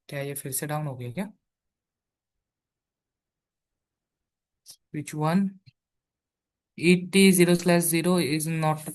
क्या ये फिर से डाउन हो गया क्या? Switch 1 ET0/0 is not।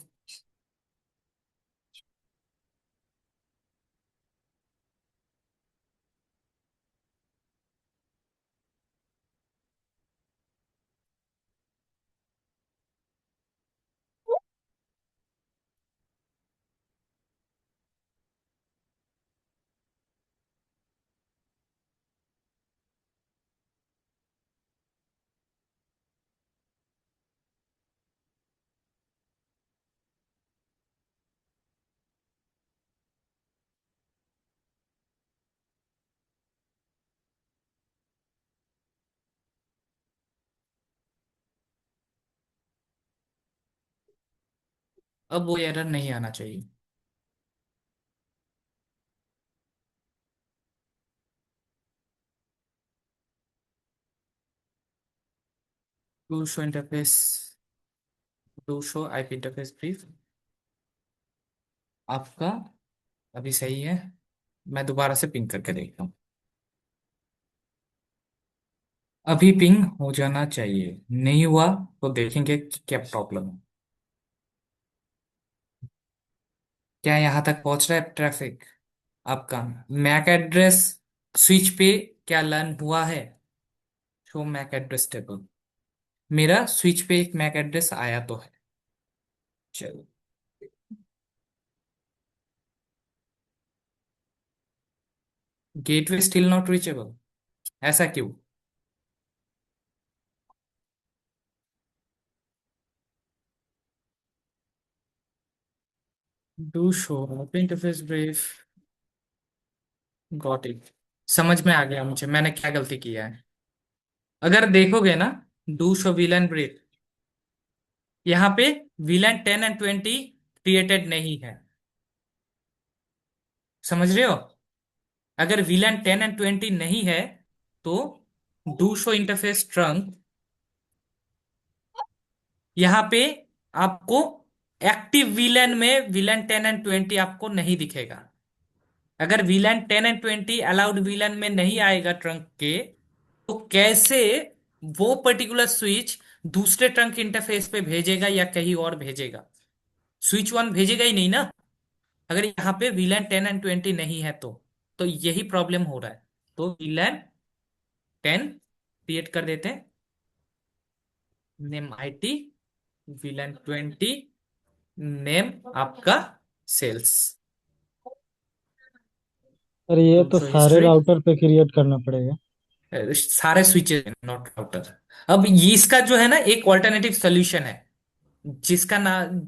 अब वो एरर नहीं आना चाहिए। Do show interface, do show IP interface brief. आपका अभी सही है। मैं दोबारा से पिंग करके देखता हूँ। अभी पिंग हो जाना चाहिए, नहीं हुआ तो देखेंगे कि क्या प्रॉब्लम है। क्या यहाँ तक पहुंच रहा है ट्रैफिक आपका? मैक एड्रेस स्विच पे क्या लर्न हुआ है? Show MAC address table. मेरा स्विच पे एक मैक एड्रेस आया तो है। चलो। गेटवे स्टिल नॉट रीचेबल, ऐसा क्यों? Do show interface brief, got it. समझ में आ गया मुझे मैंने क्या गलती किया है। अगर देखोगे ना, डू शो विलन ब्रीफ, यहाँ पे विलन 10 एंड 20 क्रिएटेड नहीं है। समझ रहे हो? अगर विलन 10 एंड 20 नहीं है तो डू शो इंटरफेस ट्रंक, यहाँ पे आपको एक्टिव विलन में विलन 10 एंड 20 आपको नहीं दिखेगा। अगर विलन 10 एंड 20 अलाउड विलन में नहीं आएगा ट्रंक के, तो कैसे वो पर्टिकुलर स्विच दूसरे ट्रंक इंटरफेस पे भेजेगा या कहीं और भेजेगा? स्विच वन भेजेगा ही नहीं ना, अगर यहाँ पे विलन 10 एंड 20 नहीं है तो यही प्रॉब्लम हो रहा है। तो विलन 10 क्रिएट कर देते हैं, नेम आईटी, विलन 20, नेम आपका सेल्स, और ये टू तो शो सारे हिस्ट्री। राउटर पे क्रिएट करना पड़ेगा। सारे स्विचेस, नॉट राउटर। अब ये इसका जो है ना एक ऑल्टरनेटिव सोल्यूशन है, जिसका नाम,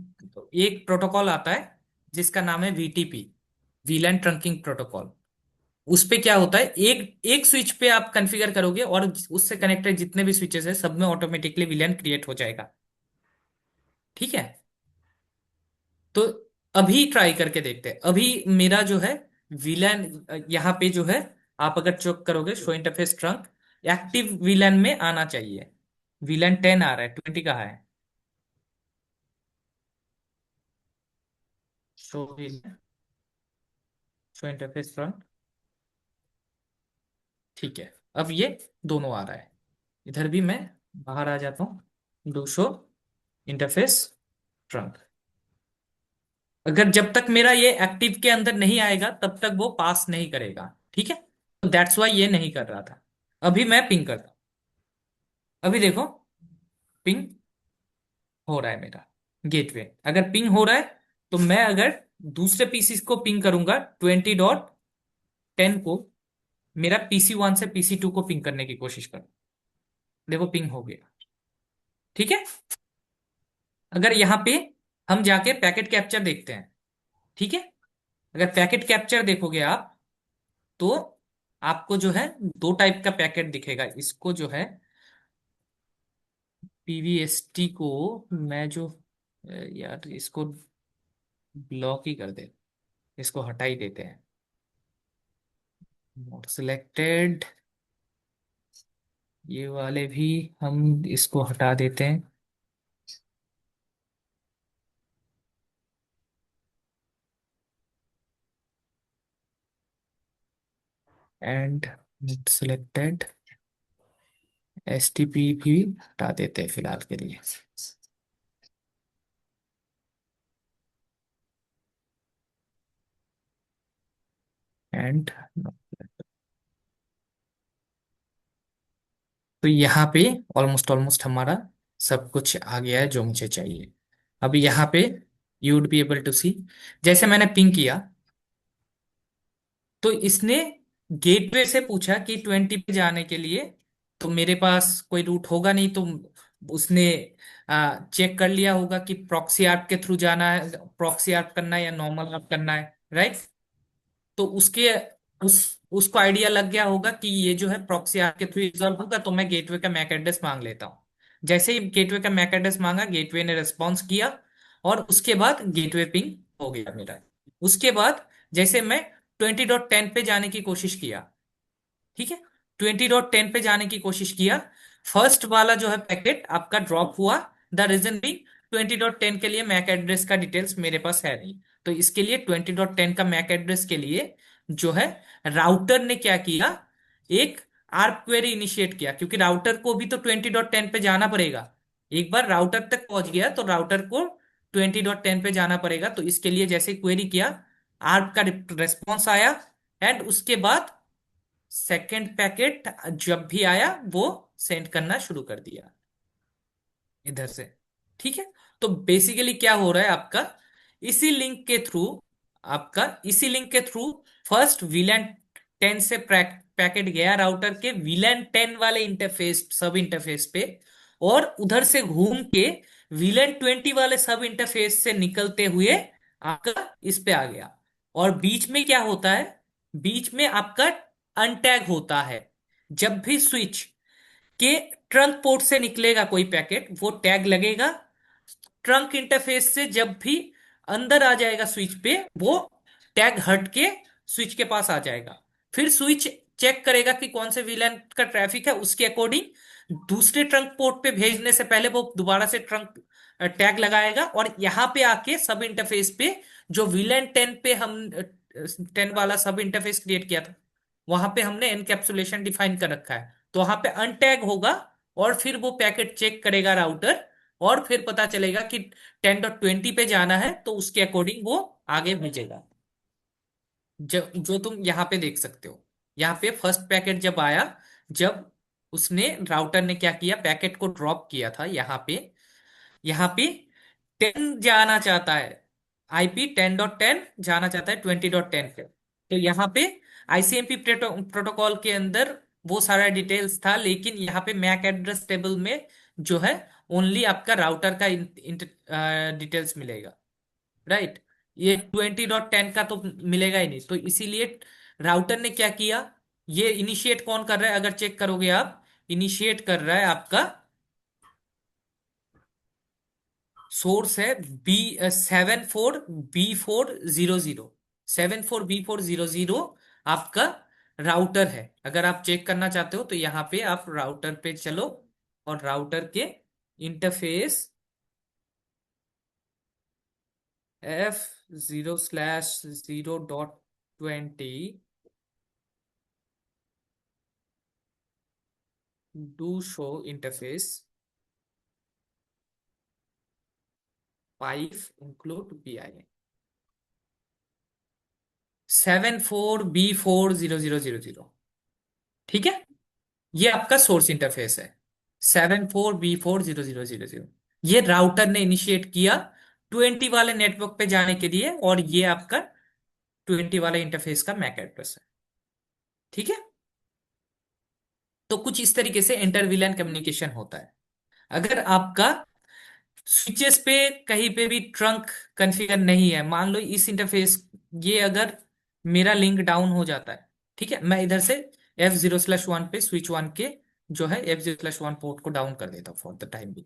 एक प्रोटोकॉल आता है जिसका नाम है वीटीपी, वीलैन ट्रंकिंग प्रोटोकॉल। उस पे क्या होता है, एक एक स्विच पे आप कॉन्फ़िगर करोगे और उससे कनेक्टेड जितने भी स्विचेस है सब में ऑटोमेटिकली वीलैन क्रिएट हो जाएगा। ठीक है, तो अभी ट्राई करके देखते हैं। अभी मेरा जो है वीलैन यहाँ पे जो है, आप अगर चेक करोगे शो इंटरफेस ट्रंक, एक्टिव वीलैन में आना चाहिए। वीलैन 10 आ रहा है, 20 कहाँ है? Show वीलैन, show interface trunk. ठीक है, अब ये दोनों आ रहा है। इधर भी मैं बाहर आ जाता हूँ, डू शो इंटरफेस ट्रंक। अगर जब तक मेरा ये एक्टिव के अंदर नहीं आएगा तब तक वो पास नहीं करेगा। ठीक है, तो दैट्स वाई ये नहीं कर रहा था। अभी मैं पिंग करता हूं, अभी देखो पिंग हो रहा है मेरा गेटवे। अगर पिंग हो रहा है तो मैं अगर दूसरे पीसी को पिंग करूंगा 20.10 को, मेरा PC1 से PC2 को पिंग करने की कोशिश करूं, देखो पिंग हो गया। ठीक है, अगर यहाँ पे हम जाके पैकेट कैप्चर देखते हैं, ठीक है, अगर पैकेट कैप्चर देखोगे आप तो आपको जो है दो टाइप का पैकेट दिखेगा। इसको जो है पीवीएसटी को, मैं जो यार इसको ब्लॉक ही कर दे, इसको हटा ही देते हैं, नॉट सिलेक्टेड, ये वाले भी हम इसको हटा देते हैं। एंड नॉट सिलेक्टेड, एसटीपी भी हटा देते हैं फिलहाल के लिए। एंड तो यहाँ पे ऑलमोस्ट ऑलमोस्ट हमारा सब कुछ आ गया है जो मुझे चाहिए। अभी यहाँ पे you would be able to see, जैसे मैंने पिंग किया तो इसने गेटवे से पूछा कि 20 पे जाने के लिए, तो मेरे पास कोई रूट होगा नहीं, तो उसने चेक कर लिया होगा कि प्रॉक्सी आर्प के थ्रू जाना है, प्रॉक्सी आर्प करना है या नॉर्मल आर्प करना है, राइट? तो उसको आइडिया लग गया होगा कि ये जो है प्रॉक्सी आके थ्रू रिजॉल्व होगा, तो मैं गेटवे का मैक एड्रेस मांग लेता हूँ। जैसे ही गेटवे का मैक एड्रेस मांगा, गेटवे ने रिस्पॉन्स किया और उसके बाद गेटवे पिंग हो गया मेरा। उसके बाद जैसे मैं 20.10 पे जाने की कोशिश किया, ठीक है, 20.10 पे जाने की कोशिश किया, फर्स्ट वाला जो है पैकेट आपका ड्रॉप हुआ। द रीजन भी 20.10 के लिए मैक एड्रेस का डिटेल्स मेरे पास है नहीं, तो इसके लिए 20.10 का मैक एड्रेस के लिए जो है राउटर ने क्या किया, एक आर्प क्वेरी इनिशिएट किया, क्योंकि राउटर को भी तो 20.10 पे जाना पड़ेगा। एक बार राउटर तक पहुंच गया तो राउटर को 20.10 पे जाना पड़ेगा, तो इसके लिए जैसे क्वेरी किया, आर्प का रिस्पॉन्स आया, एंड उसके बाद सेकंड पैकेट जब भी आया वो सेंड करना शुरू कर दिया इधर से। ठीक है, तो बेसिकली क्या हो रहा है आपका, इसी लिंक के थ्रू, आपका इसी लिंक के थ्रू फर्स्ट वीलैन 10 से पैकेट गया राउटर के वीलैन 10 वाले इंटरफेस, सब इंटरफेस पे, और उधर से घूम के वीलैन 20 वाले सब इंटरफेस से निकलते हुए आपका इस पे आ गया। और बीच में क्या होता है, बीच में आपका अनटैग होता है। जब भी स्विच के ट्रंक पोर्ट से निकलेगा कोई पैकेट, वो टैग लगेगा। ट्रंक इंटरफेस से जब भी अंदर आ जाएगा स्विच पे, वो टैग हट के स्विच के पास आ जाएगा। फिर स्विच चेक करेगा कि कौन से वीलैन का ट्रैफिक है, उसके अकॉर्डिंग दूसरे ट्रंक पोर्ट पे भेजने से पहले वो दोबारा से ट्रंक टैग लगाएगा। और यहाँ पे आके सब इंटरफेस पे, जो वीलैन 10 पे हम 10 वाला सब इंटरफेस क्रिएट किया था, वहां पे हमने एनकैप्सुलेशन डिफाइन कर रखा है। तो वहां पे अनटैग होगा, और फिर वो पैकेट चेक करेगा राउटर, और फिर पता चलेगा कि 10.20 पे जाना है, तो उसके अकॉर्डिंग वो आगे भेजेगा। जो तुम यहाँ पे देख सकते हो, यहाँ पे फर्स्ट पैकेट जब आया, जब उसने राउटर ने क्या किया, पैकेट को ड्रॉप किया था यहाँ पे 10 जाना चाहता है, आईपी 10.10 जाना चाहता है 20.10 पे। तो यहाँ पे आईसीएमपी प्रोटोकॉल के अंदर वो सारा डिटेल्स था, लेकिन यहाँ पे मैक एड्रेस टेबल में जो है, ओनली आपका राउटर का डिटेल्स मिलेगा, राइट। ये 20.10 का तो मिलेगा ही नहीं, तो इसीलिए राउटर ने क्या किया, ये इनिशिएट कौन कर रहा है, अगर चेक करोगे आप, इनिशिएट कर रहा है आपका सोर्स है बी 74B400। 74B400 आपका राउटर है। अगर आप चेक करना चाहते हो तो यहाँ पे आप राउटर पे चलो, और राउटर के interface F0/0.20 do show interface pipe include BIN 74B40000। ठीक है, ये आपका सोर्स इंटरफेस है 74B40000। ये राउटर ने इनिशिएट किया 20 वाले नेटवर्क पे जाने के लिए, और ये आपका 20 वाले इंटरफेस का मैक एड्रेस है। ठीक है, तो कुछ इस तरीके से इंटर विलैन कम्युनिकेशन होता है। अगर आपका स्विचेस पे कहीं पे भी ट्रंक कॉन्फ़िगर नहीं है, मान लो इस इंटरफेस, ये अगर मेरा लिंक डाउन हो जाता है, ठीक है, मैं इधर से F0/1 पे स्विच वन के जो है F0/1 पोर्ट को डाउन कर देता हूँ फॉर द टाइम भी।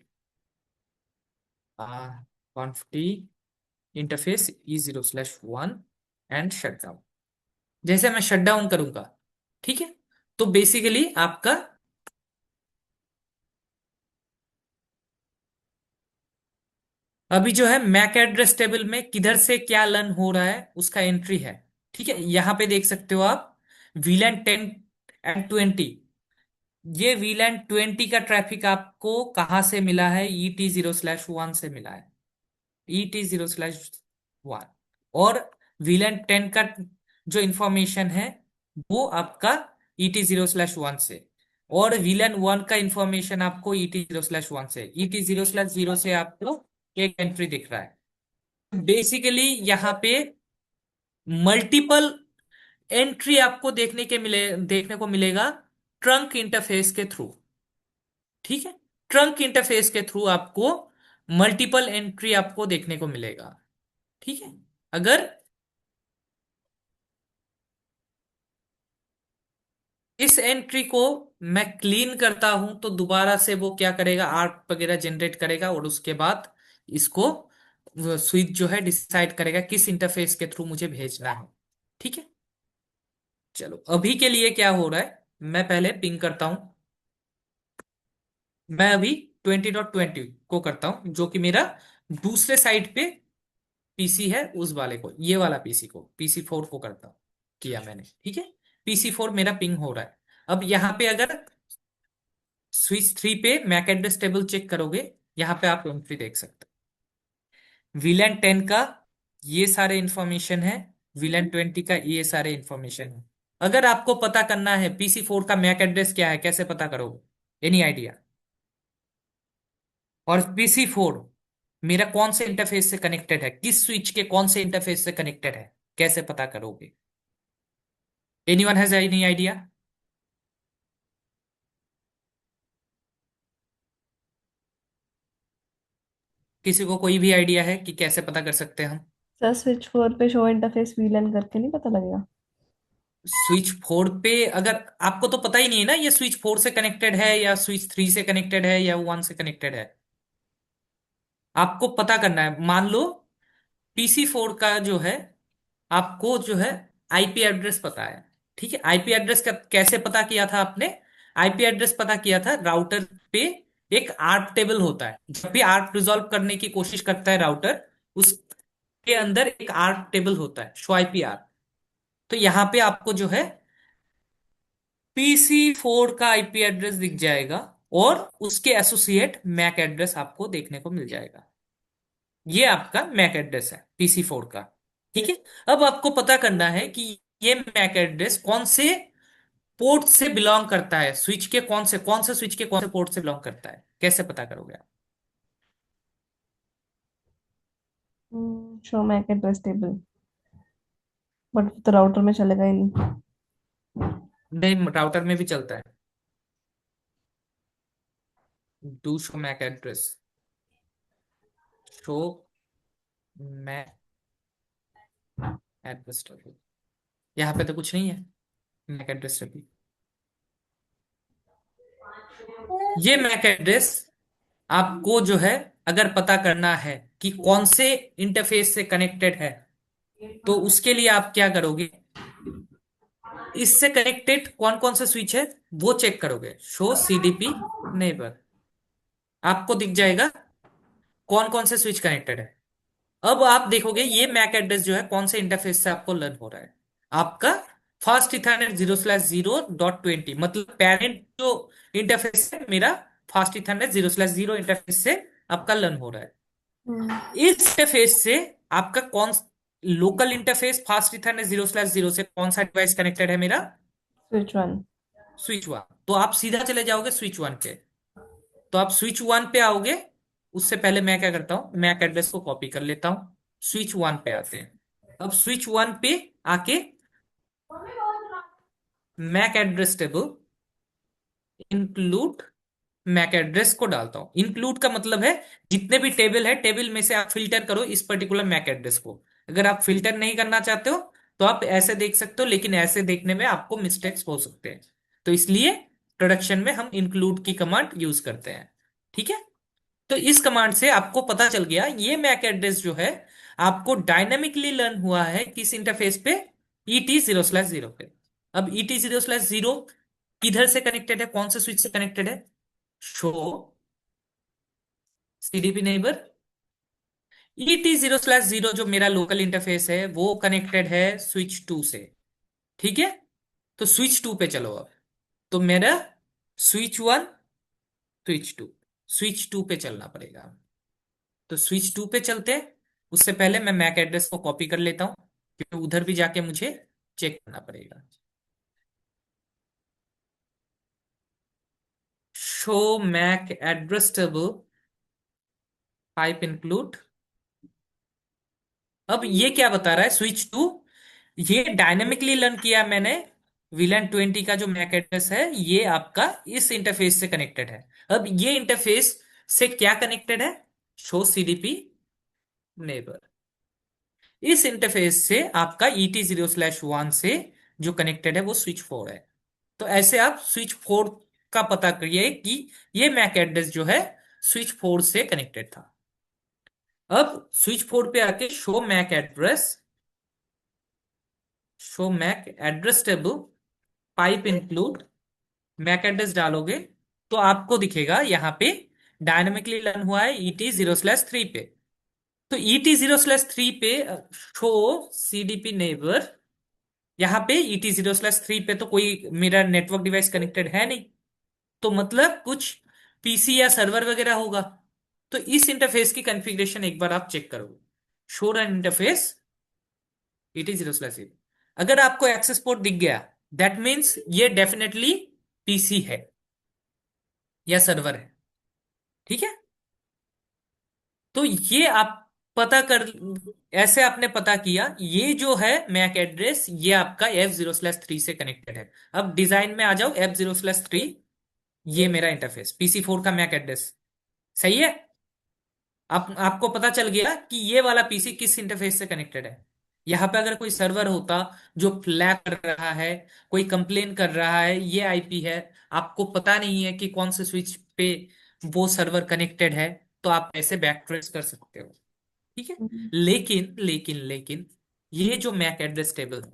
Conf interface E0/1 and shut down. जैसे मैं शट डाउन करूंगा, ठीक है, तो बेसिकली आपका अभी जो है मैक एड्रेस टेबल में किधर से क्या लर्न हो रहा है उसका एंट्री है। ठीक है, यहां पे देख सकते हो आप, वीलैन 10 एंड 20। ये वीलैन 20 का ट्रैफिक आपको कहां से मिला है, ET0/1 से मिला है, ET0/1। और वीलैन 10 का जो इंफॉर्मेशन है, वो आपका ET0/1 से। और वीलैन 1 का इंफॉर्मेशन आपको ET0/1 से, ET0/0 से आपको एक एंट्री दिख रहा है। बेसिकली यहाँ पे मल्टीपल एंट्री आपको देखने को मिलेगा ट्रंक इंटरफेस के थ्रू। ठीक है, ट्रंक इंटरफेस के थ्रू आपको मल्टीपल एंट्री आपको देखने को मिलेगा। ठीक है, अगर इस एंट्री को मैं क्लीन करता हूं, तो दोबारा से वो क्या करेगा, आर्क वगैरह जनरेट करेगा, और उसके बाद इसको स्विच जो है डिसाइड करेगा किस इंटरफेस के थ्रू मुझे भेजना है। ठीक है, चलो अभी के लिए क्या हो रहा है, मैं पहले पिंग करता हूं। मैं अभी 20.20 को करता हूं, जो कि मेरा दूसरे साइड पे पीसी है, उस वाले को, ये वाला पीसी को, PC4 को करता हूं, किया मैंने। ठीक है, PC4 मेरा पिंग हो रहा है। अब यहाँ पे अगर स्विच 3 पे मैक एड्रेस टेबल चेक करोगे, यहाँ पे आप एंट्री देख सकते हो। VLAN 10 का ये सारे इंफॉर्मेशन है, VLAN 20 का ये सारे इंफॉर्मेशन है। अगर आपको पता करना है PC4 का मैक एड्रेस क्या है, कैसे पता करोगे, एनी आइडिया? और PC4 मेरा कौन से इंटरफेस से कनेक्टेड है, किस स्विच के कौन से इंटरफेस से कनेक्टेड है, कैसे पता करोगे? Anyone has any idea? किसी को कोई भी आइडिया है कि कैसे पता कर सकते हैं हम? सर स्विच 4 पे शो इंटरफेस वीलन करके नहीं पता लगेगा? स्विच 4 पे अगर आपको तो पता ही नहीं है ना ये स्विच 4 से कनेक्टेड है या स्विच 3 से कनेक्टेड है या 1 से कनेक्टेड है। आपको पता करना है। मान लो PC4 का जो है, आपको जो है आईपी एड्रेस पता है। ठीक है, आईपी एड्रेस का कैसे पता किया था आपने? आईपी एड्रेस पता किया था राउटर पे एक आर्क टेबल होता है। जब भी आर्क रिजॉल्व करने की कोशिश करता है राउटर, उसके अंदर एक आर्क टेबल होता है, शो आईपी आर्क। तो यहां पे आपको जो है PC4 का आईपी एड्रेस दिख जाएगा और उसके एसोसिएट मैक एड्रेस आपको देखने को मिल जाएगा। ये आपका मैक एड्रेस है PC4 का। ठीक है, अब आपको पता करना है कि ये मैक एड्रेस कौन से पोर्ट से बिलोंग करता है, स्विच के कौन से स्विच के कौन से पोर्ट से बिलोंग करता है, कैसे पता करोगे आप? Show MAC address table, but तो राउटर में चलेगा ही नहीं। नहीं, राउटर में भी चलता है। Do show MAC address, show MAC address table. यहाँ पे तो कुछ नहीं है मैक एड्रेस टेबल। ये मैक एड्रेस आपको जो है अगर पता करना है कि कौन से इंटरफेस से कनेक्टेड है, तो उसके लिए आप क्या करोगे? इससे कनेक्टेड कौन कौन से स्विच है वो चेक करोगे। शो सीडीपी नेबर, आपको दिख जाएगा कौन कौन से स्विच कनेक्टेड है। अब आप देखोगे ये मैक एड्रेस जो है कौन से इंटरफेस से आपको लर्न हो रहा है। आपका फास्ट इथरनेट 0/0.20, मतलब पेरेंट जो इंटरफेस है मेरा, फास्ट इथरनेट 0/0 इंटरफेस से आपका लर्न हो रहा है। इस इंटरफेस से आपका कौन लोकल इंटरफेस फास्ट इथरनेट 0/0 से कौन सा डिवाइस कनेक्टेड है मेरा? स्विच 1। स्विच 1। तो आप सीधा चले जाओगे स्विच 1 पे। तो आप स्विच 1 पे आओगे। उससे पहले मैं क्या करता हूं, मैक एड्रेस को कॉपी कर लेता हूं। स्विच 1 पे आते हैं। अब स्विच 1 पे आके MAC address table include MAC address को डालता हूं। इंक्लूड का मतलब है जितने भी टेबल है, टेबल में से आप फिल्टर करो इस पर्टिकुलर मैक एड्रेस को। अगर आप फिल्टर नहीं करना चाहते हो तो आप ऐसे देख सकते हो, लेकिन ऐसे देखने में आपको मिस्टेक्स हो सकते हैं। तो इसलिए प्रोडक्शन में हम इंक्लूड की कमांड यूज करते हैं। ठीक है, तो इस कमांड से आपको पता चल गया ये मैक एड्रेस जो है आपको डायनामिकली लर्न हुआ है किस इंटरफेस पे? ET0/0 पे। अब ET0/0 किधर से कनेक्टेड है, कौन से स्विच से कनेक्टेड है? Show CDP neighbour. ET0/0 जो मेरा लोकल इंटरफेस है वो कनेक्टेड है स्विच 2 से। ठीक है, तो स्विच 2 पे चलो अब। तो मेरा स्विच 1, स्विच 2 पे चलना पड़ेगा। तो स्विच 2 पे चलते हैं। उससे पहले मैं मैक एड्रेस को कॉपी कर लेता हूं, क्योंकि उधर भी जाके मुझे चेक करना पड़ेगा। Show MAC address table pipe include. अब ये क्या बता रहा है? स्विच 2 ये डायनेमिकली लर्न किया मैंने। VLAN 20 का जो मैक एड्रेस है ये आपका इस इंटरफेस से कनेक्टेड है। अब ये इंटरफेस से क्या कनेक्टेड है? Show CDP neighbour. इस इंटरफेस से आपका ET0/1 से जो कनेक्टेड है वो स्विच 4 है। तो ऐसे आप स्विच 4 का पता करिए कि ये मैक एड्रेस जो है स्विच 4 से कनेक्टेड था। अब स्विच 4 पे आके show MAC address table pipe include MAC address डालोगे तो आपको दिखेगा यहां पे डायनामिकली लर्न हुआ है ET0/3 पे। तो ET0/3 पे शो सीडीपी नेबर, यहाँ पे ET0/3 पे तो कोई मेरा नेटवर्क डिवाइस कनेक्टेड है नहीं। तो मतलब कुछ पीसी या सर्वर वगैरह होगा। तो इस इंटरफेस की कॉन्फ़िगरेशन एक बार आप चेक करोगे। Show run interface ET0/0। अगर आपको एक्सेस पोर्ट दिख गया, दैट मीन्स ये डेफिनेटली पीसी है या सर्वर है। ठीक है, तो ये आप पता कर, ऐसे आपने पता किया ये जो है मैक एड्रेस ये आपका F0/3 से कनेक्टेड है। अब डिजाइन में आ जाओ। F0/3 ये मेरा इंटरफेस PC4 का मैक एड्रेस। सही है। आपको पता चल गया कि ये वाला पीसी किस इंटरफेस से कनेक्टेड है। यहाँ पे अगर कोई सर्वर होता जो फ्लैग कर रहा है, कोई कंप्लेन कर रहा है, ये आईपी है, आपको पता नहीं है कि कौन से स्विच पे वो सर्वर कनेक्टेड है, तो आप ऐसे बैक ट्रेस कर सकते हो। ठीक है। हम्म। लेकिन ये जो मैक एड्रेस टेबल है,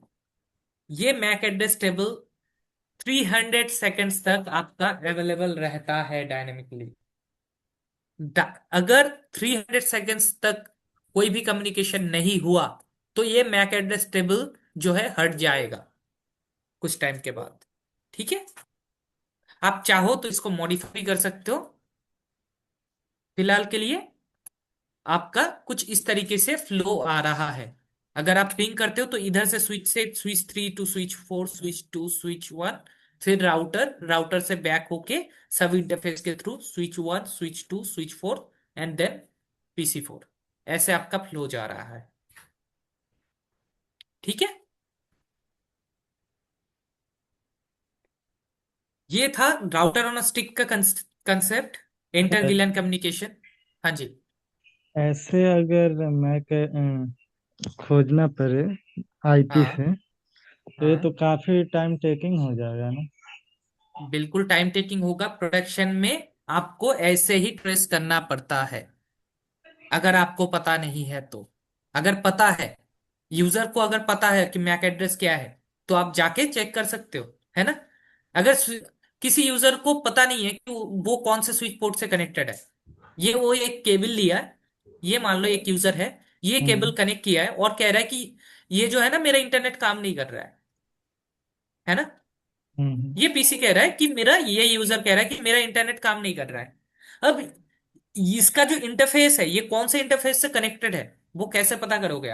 ये मैक एड्रेस टेबल 300 सेकेंड्स तक आपका अवेलेबल रहता है डायनेमिकली। अगर 300 सेकेंड्स तक कोई भी कम्युनिकेशन नहीं हुआ, तो ये मैक एड्रेस टेबल जो है हट जाएगा कुछ टाइम के बाद। ठीक है। आप चाहो तो इसको मॉडिफाई कर सकते हो। फिलहाल के लिए आपका कुछ इस तरीके से फ्लो आ रहा है। अगर आप पिंग करते हो तो इधर से switch 3 to switch 4, switch 2, switch 1, फिर राउटर से बैक होके सब इंटरफेस के through switch 1, switch 2, switch 4, and then PC4। ऐसे आपका फ्लो जा रहा है। ठीक है। ये था राउटर ऑन अ स्टिक का कंसेप्ट, इंटर विलन कम्युनिकेशन। हाँ जी। ऐसे अगर खोजना पड़े आईपी हाँ से, तो ये तो हाँ, काफी टाइम टेकिंग हो जाएगा ना। बिल्कुल टाइम टेकिंग होगा। प्रोडक्शन में आपको ऐसे ही ट्रेस करना पड़ता है, अगर आपको पता नहीं है तो। अगर पता है, यूजर को अगर पता है कि मैक एड्रेस क्या है, तो आप जाके चेक कर सकते हो, है ना। अगर किसी यूजर को पता नहीं है कि वो कौन से स्विच पोर्ट से कनेक्टेड है, ये वो एक केबल लिया है, ये मान लो एक यूजर है, ये केबल हम्म। कनेक्ट किया है और कह रहा है कि ये जो है ना, मेरा इंटरनेट काम नहीं कर रहा है ना। हम्म। ये पीसी कह रहा है कि मेरा, ये यूजर कह रहा है कि मेरा इंटरनेट काम नहीं कर रहा है। अब इसका जो इंटरफेस है, ये कौन से इंटरफेस से कनेक्टेड है, वो कैसे पता करोगे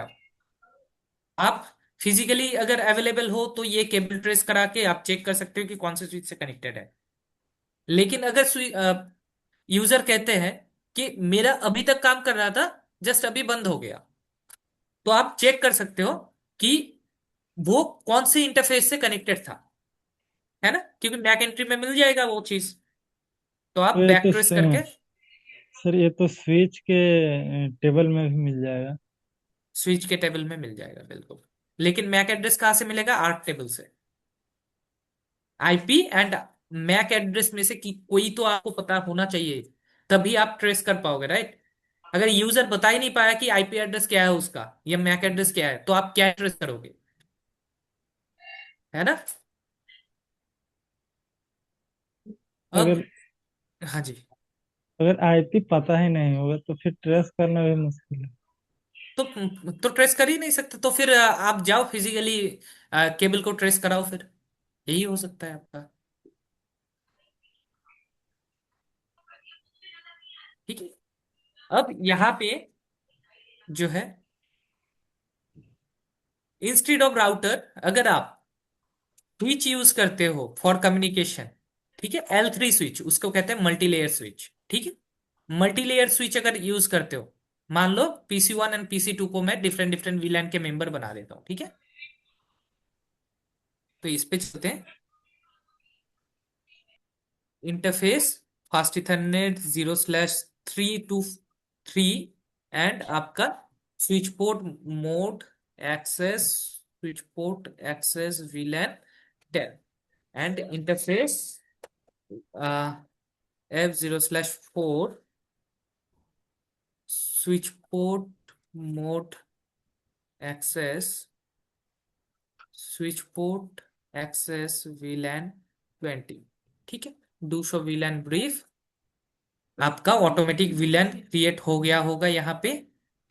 आप फिजिकली अगर अवेलेबल हो तो ये केबल ट्रेस करा के आप चेक कर सकते हो कि कौन से स्विच से कनेक्टेड है। लेकिन अगर यूजर कहते हैं कि मेरा अभी तक काम कर रहा था, जस्ट अभी बंद हो गया, तो आप चेक कर सकते हो कि वो कौन से इंटरफेस से कनेक्टेड था, है ना, क्योंकि बैक एंट्री में मिल जाएगा वो चीज। तो आप तो ये बैक तो ट्रेस करके सर, ये तो स्विच के टेबल में भी मिल जाएगा। स्विच के टेबल में मिल जाएगा, बिल्कुल। लेकिन मैक एड्रेस कहाँ से मिलेगा? आर्क टेबल से। आईपी एंड मैक एड्रेस में से कोई तो आपको पता होना चाहिए, तभी आप ट्रेस कर पाओगे, राइट। अगर यूजर बता ही नहीं पाया कि आईपी एड्रेस क्या है उसका या मैक एड्रेस क्या है, तो आप क्या ट्रेस करोगे, है ना। अब अगर हाँ जी। अगर आईपी पता ही नहीं होगा तो फिर ट्रेस करना भी मुश्किल है। तो ट्रेस कर ही नहीं सकते, तो फिर आप जाओ फिजिकली केबल को ट्रेस कराओ फिर, यही हो सकता है आपका। ठीक है। अब यहाँ पे जो है, इंस्टेड ऑफ राउटर, अगर आप स्विच यूज करते हो फॉर कम्युनिकेशन, ठीक है, L3 स्विच, उसको कहते हैं मल्टी लेयर स्विच। ठीक है। मल्टी लेयर स्विच अगर यूज करते हो, मान लो PC1 एंड PC2 को मैं डिफरेंट डिफरेंट वीलैन के मेंबर बना देता हूँ, ठीक है। तो इस पे चलते हैं। Interface fast ethernet 0/3 to 3, and आपका switch port mode access, switch port access VLAN 10, and interface F0/4 switch port mode access, switch port access VLAN 20। ठीक है। Do show VLAN brief. आपका ऑटोमेटिक VLAN क्रिएट हो गया होगा यहाँ पे।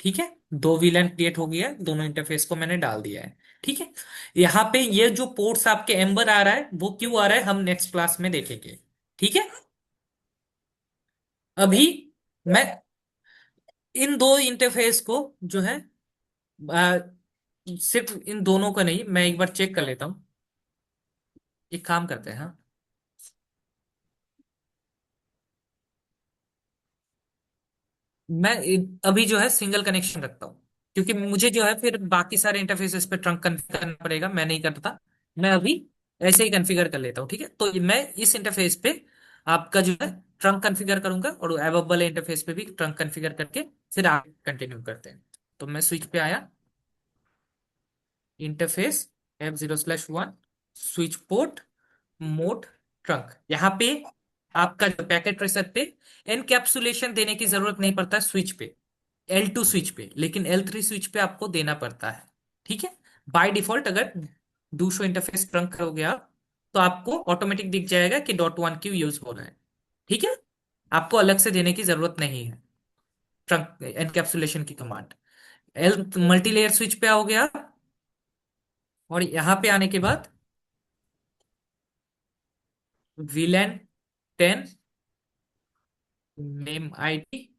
ठीक है। दो VLAN क्रिएट हो गया, दोनों इंटरफेस को मैंने डाल दिया है। ठीक है। यहाँ पे ये जो पोर्ट्स आपके एम्बर आ रहा है, वो क्यों आ रहा है, हम नेक्स्ट क्लास में देखेंगे। ठीक है। अभी मैं इन दो इंटरफेस को जो है, आ, सिर्फ इन दोनों का नहीं, मैं एक बार चेक कर लेता हूँ। एक काम करते हैं, हाँ, मैं अभी जो है सिंगल कनेक्शन रखता हूँ, क्योंकि मुझे जो है फिर बाकी सारे इंटरफेसेस पे ट्रंक कन्फिगर करना पड़ेगा, मैं नहीं करता। मैं अभी ऐसे ही कॉन्फ़िगर कर लेता हूँ। ठीक है। तो मैं इस इंटरफेस पे आपका जो है ट्रंक कॉन्फ़िगर करूंगा, और अबव वाले इंटरफेस पे भी ट्रंक कॉन्फ़िगर करके फिर आगे कंटिन्यू करते हैं। तो मैं स्विच पे आया, interface F0/1, switch port, mode, trunk. यहाँ पे आपका जो पैकेट ट्रेसर पे एनकैप्सुलेशन देने की जरूरत नहीं पड़ता स्विच पे, L2 स्विच पे, लेकिन L3 स्विच पे आपको देना पड़ता है। ठीक है। बाय डिफॉल्ट अगर डू शो इंटरफेस ट्रंक करोगे आप, तो आपको ऑटोमेटिक दिख जाएगा कि .1 क्यू यूज हो रहा है। ठीक है। आपको अलग से देने की जरूरत नहीं है ट्रंक एनकैप्सुलेशन की कमांड। एल मल्टीलेयर स्विच पे आओगे आप, और यहां पे आने के बाद VLAN 10 name ID,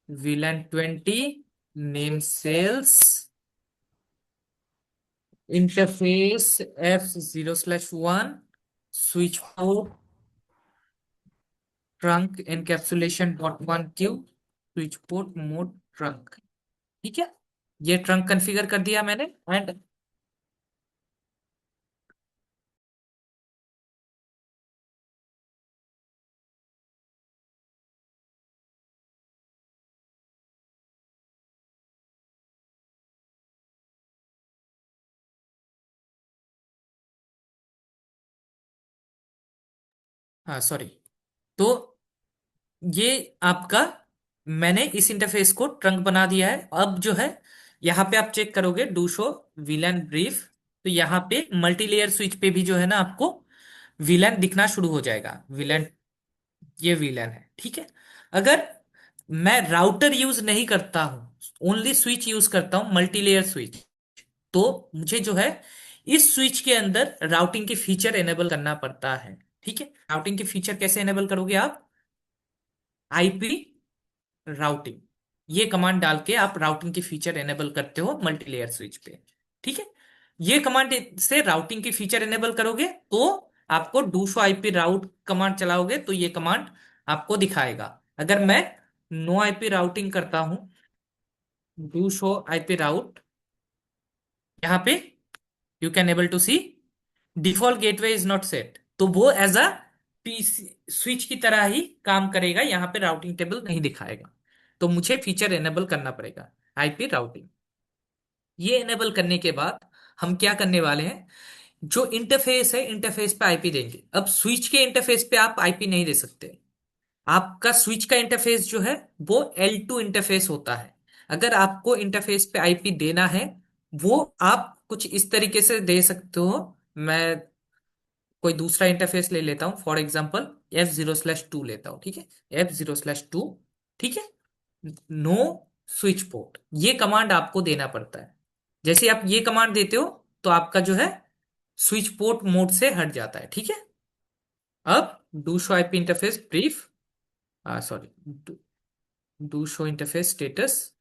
VLAN 20 name sales, interface F0/1, switch port, trunk encapsulation .1 Q, switch port, mode, trunk. ठीक है। ये ट्रंक कॉन्फ़िगर कर दिया मैंने। एंड हाँ सॉरी, तो ये आपका, मैंने इस इंटरफेस को ट्रंक बना दिया है। अब जो है यहाँ पे आप चेक करोगे डू शो वीलैन ब्रीफ, तो यहाँ पे मल्टी लेयर स्विच पे भी जो है ना आपको वीलैन दिखना शुरू हो जाएगा। वीलैन, ये वीलैन है। ठीक है। अगर मैं राउटर यूज नहीं करता हूं, ओनली स्विच यूज करता हूं, मल्टी लेयर स्विच, तो मुझे जो है इस स्विच के अंदर राउटिंग की फीचर एनेबल करना पड़ता है। ठीक है। राउटिंग की फीचर कैसे एनेबल करोगे आप? आईपी राउटिंग, ये कमांड डाल के आप राउटिंग की फीचर एनेबल करते हो मल्टीलेयर स्विच पे। ठीक है। ये कमांड से राउटिंग की फीचर एनेबल करोगे तो आपको do show IP route command चलाओगे तो ये कमांड आपको दिखाएगा। अगर मैं नो आईपी राउटिंग करता हूं, डू शो आईपी राउट, यहाँ पे you can able to see default gateway is not set, तो वो एज अ पीसी स्विच की तरह ही काम करेगा, यहाँ पे राउटिंग टेबल नहीं दिखाएगा। तो मुझे फीचर एनेबल करना पड़ेगा आईपी राउटिंग। ये एनेबल करने के बाद हम क्या करने वाले हैं, जो इंटरफेस है इंटरफेस पे आईपी देंगे। अब स्विच के इंटरफेस पे आप आईपी नहीं दे सकते। आपका स्विच का इंटरफेस जो है वो L2 इंटरफेस होता है। अगर आपको इंटरफेस पे आईपी देना है, वो आप कुछ इस तरीके से दे सकते हो। मैं कोई दूसरा इंटरफेस ले लेता हूं, फॉर एग्जाम्पल F0/2 लेता हूं। ठीक है। F0/2। ठीक है। नो स्विच पोर्ट, ये कमांड आपको देना पड़ता है। जैसे आप ये कमांड देते हो तो आपका जो है स्विच पोर्ट मोड से हट जाता है। ठीक है। अब do show IP interface brief, sorry, do show interface status,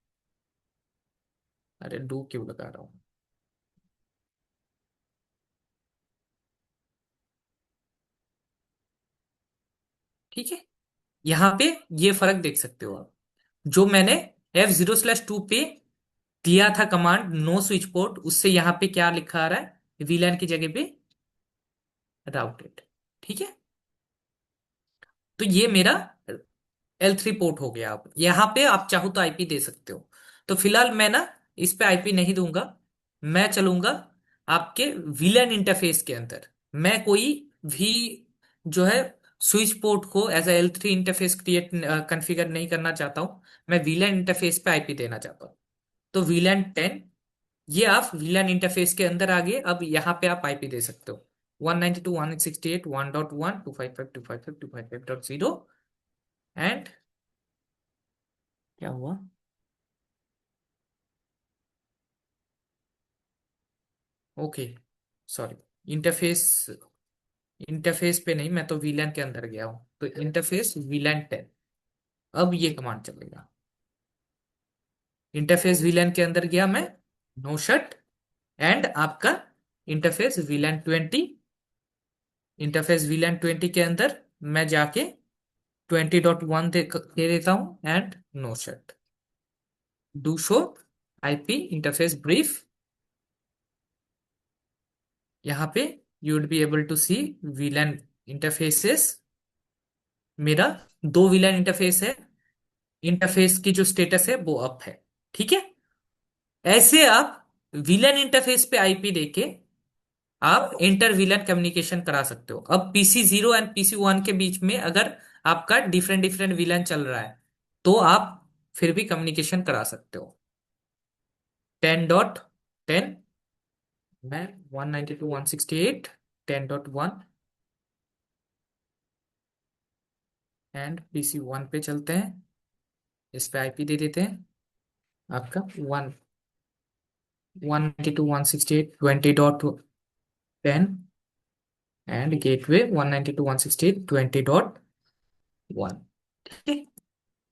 अरे डू क्यों लगा रहा हूं। ठीक है। यहां पे ये फर्क देख सकते हो आप, जो मैंने F0/2 पे दिया था कमांड नो स्विच पोर्ट, उससे यहां पे क्या लिखा आ रहा है, वीलैन की जगह पे राउटेड। ठीक है। तो ये मेरा L3 पोर्ट हो गया। आप यहां पे आप चाहो तो आईपी दे सकते हो। तो फिलहाल मैं ना इस पे आईपी नहीं दूंगा, मैं चलूंगा आपके वीलैन इंटरफेस के अंदर। मैं कोई भी जो है स्विच पोर्ट को as L3 interface create configure नहीं करना चाहता हूं। मैं वीलैन इंटरफेस पे आईपी देना चाहता हूं। तो VLAN 10, ये आप VLAN इंटरफेस के अंदर आ गए। अब यहाँ पे आप आईपी दे सकते हो 192.168.1.1, 255.255.255.0। एंड क्या हुआ, ओके सॉरी, इंटरफेस, इंटरफेस पे नहीं, मैं तो VLAN के अंदर गया हूं। तो इंटरफेस VLAN 10, अब ये कमांड चलेगा। इंटरफेस VLAN के अंदर गया मैं, नो शट, एंड आपका इंटरफेस VLAN 20, इंटरफेस VLAN 20 के अंदर मैं जाके 20.1 दे देता हूं, and no shut, do show IP interface brief. यहाँ पे you would be able to see VLAN interfaces मेरा दो वीलैन इंटरफेस है, इंटरफेस की जो स्टेटस है वो अप है। ठीक है, ऐसे आप वीलैन इंटरफेस पे आईपी देके आप इंटर वीलैन कम्युनिकेशन करा सकते हो। अब पीसी 0 एंड पीसी 1 के बीच में अगर आपका डिफरेंट डिफरेंट वीलैन चल रहा है तो आप फिर भी कम्युनिकेशन करा सकते हो। 10.10, मैं 192.168.10.1 एंड पीसी 1 पे चलते हैं। इस पे आईपी दे देते हैं आपका 192.168.20.10 एंड गेटवे 192.168.20.1। ठीक है,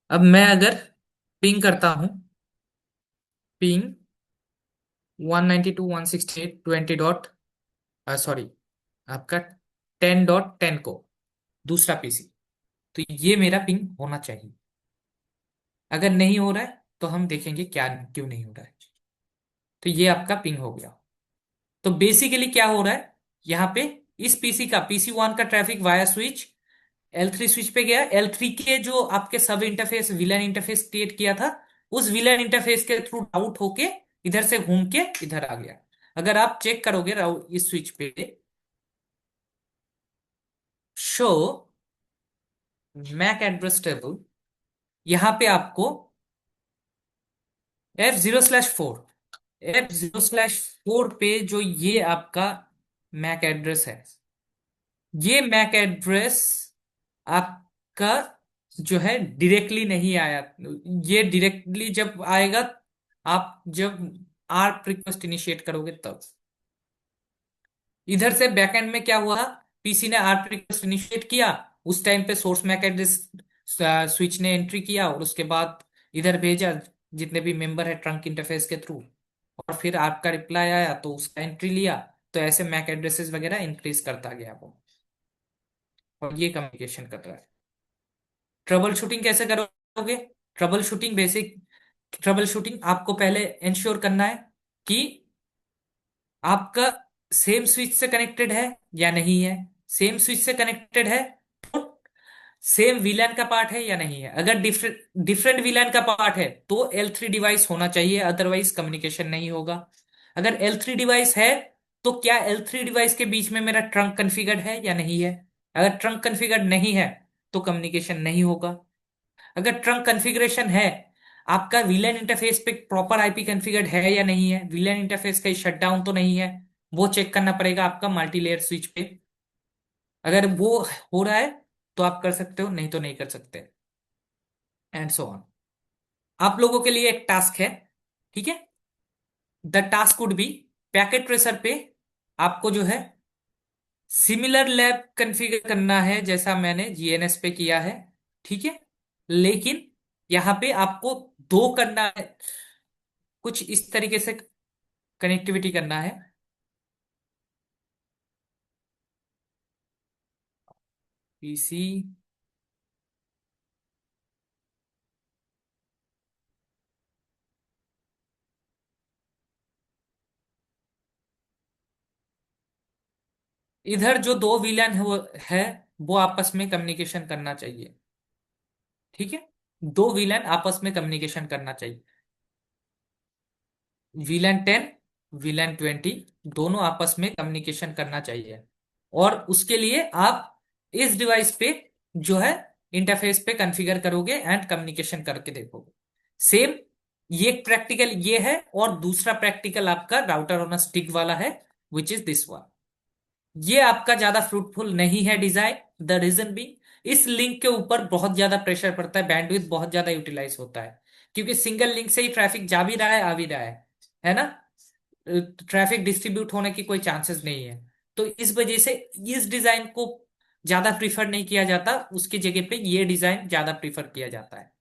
अब मैं अगर पिंग करता हूं, पिंग 192.168.20. सॉरी, आपका 10.10 को दूसरा पीसी, तो ये मेरा पिंग होना चाहिए। अगर नहीं हो रहा है तो हम देखेंगे क्या क्यों नहीं हो रहा है। तो ये आपका पिंग हो गया। तो बेसिकली क्या हो रहा है यहाँ पे, इस पीसी का पीसी 1 का traffic via switch L3 switch पे गया, L3 के जो आपके सब इंटरफेस विलन इंटरफेस क्रिएट किया था उस विलन इंटरफेस के थ्रू आउट होके इधर से घूम के इधर आ गया। अगर आप चेक करोगे इस स्विच पे, शो मैक एड्रेस टेबल, यहां पे आपको F0/4 पे जो ये आपका मैक एड्रेस है, ये मैक एड्रेस आपका जो है डायरेक्टली नहीं आया। ये डायरेक्टली जब आएगा, आप जब आर्प रिक्वेस्ट इनिशिएट करोगे तब। इधर से बैकएंड में क्या हुआ, पीसी ने आर्प रिक्वेस्ट इनिशिएट किया, उस टाइम पे सोर्स मैक एड्रेस स्विच ने एंट्री किया और उसके बाद इधर भेजा जितने भी मेंबर है ट्रंक इंटरफेस के थ्रू, और फिर आपका रिप्लाई आया तो उसका एंट्री लिया। तो ऐसे मैक एड्रेसेस वगैरह इंक्रीज करता गया वो, और ये कम्युनिकेशन कर रहा है। ट्रबल शूटिंग कैसे करोगे? Trouble shooting basic trouble shooting आपको पहले इंश्योर करना है कि आपका सेम स्विच से कनेक्टेड है या नहीं है। सेम स्विच से कनेक्टेड है तो सेम वीलैन का पार्ट है या नहीं है। अगर डिफरेंट डिफरेंट वीलैन का पार्ट है तो L3 डिवाइस होना चाहिए, अदरवाइज कम्युनिकेशन नहीं होगा। अगर L3 डिवाइस है तो क्या L3 डिवाइस के बीच में मेरा ट्रंक कॉन्फ़िगर्ड है या नहीं है। अगर ट्रंक कॉन्फ़िगर्ड नहीं है तो कम्युनिकेशन नहीं होगा। अगर ट्रंक कॉन्फ़िगरेशन है, आपका वीलैन इंटरफेस पे प्रॉपर आईपी कॉन्फ़िगर्ड है या नहीं है, वीलैन इंटरफेस कहीं शटडाउन तो नहीं है, वो चेक करना पड़ेगा आपका मल्टीलेयर स्विच पे। अगर वो हो रहा है तो आप कर सकते हो, नहीं तो नहीं कर सकते, एंड सो ऑन। आप लोगों के लिए एक टास्क है, ठीक है। The task would be, packet tracer पे आपको जो है सिमिलर लैब कॉन्फ़िगर करना है जैसा मैंने जीएनएस पे किया है, ठीक है। लेकिन यहां पे आपको दो करना है, कुछ इस तरीके से कनेक्टिविटी करना है। पीसी इधर जो दो विलन है वो आपस में कम्युनिकेशन करना चाहिए, ठीक है। दो विलन आपस में कम्युनिकेशन करना चाहिए, VLAN 10 VLAN 20 दोनों आपस में कम्युनिकेशन करना चाहिए। और उसके लिए आप इस डिवाइस पे जो है इंटरफेस पे कॉन्फ़िगर करोगे एंड कम्युनिकेशन करके देखोगे। सेम ये प्रैक्टिकल ये है, और दूसरा प्रैक्टिकल आपका राउटर ऑन अ स्टिक वाला है, विच इज दिस वन। ये आपका ज्यादा फ्रूटफुल नहीं है डिजाइन। द रीजन भी, इस लिंक के ऊपर बहुत ज्यादा प्रेशर पड़ता है, बैंडविड्थ बहुत ज्यादा यूटिलाइज होता है, क्योंकि सिंगल लिंक से ही ट्रैफिक जा भी रहा है आ भी रहा है ना। ट्रैफिक डिस्ट्रीब्यूट होने की कोई चांसेस नहीं है। तो इस वजह से इस डिजाइन को ज्यादा प्रीफर नहीं किया जाता, उसकी जगह पे ये डिजाइन ज्यादा प्रीफर किया जाता है,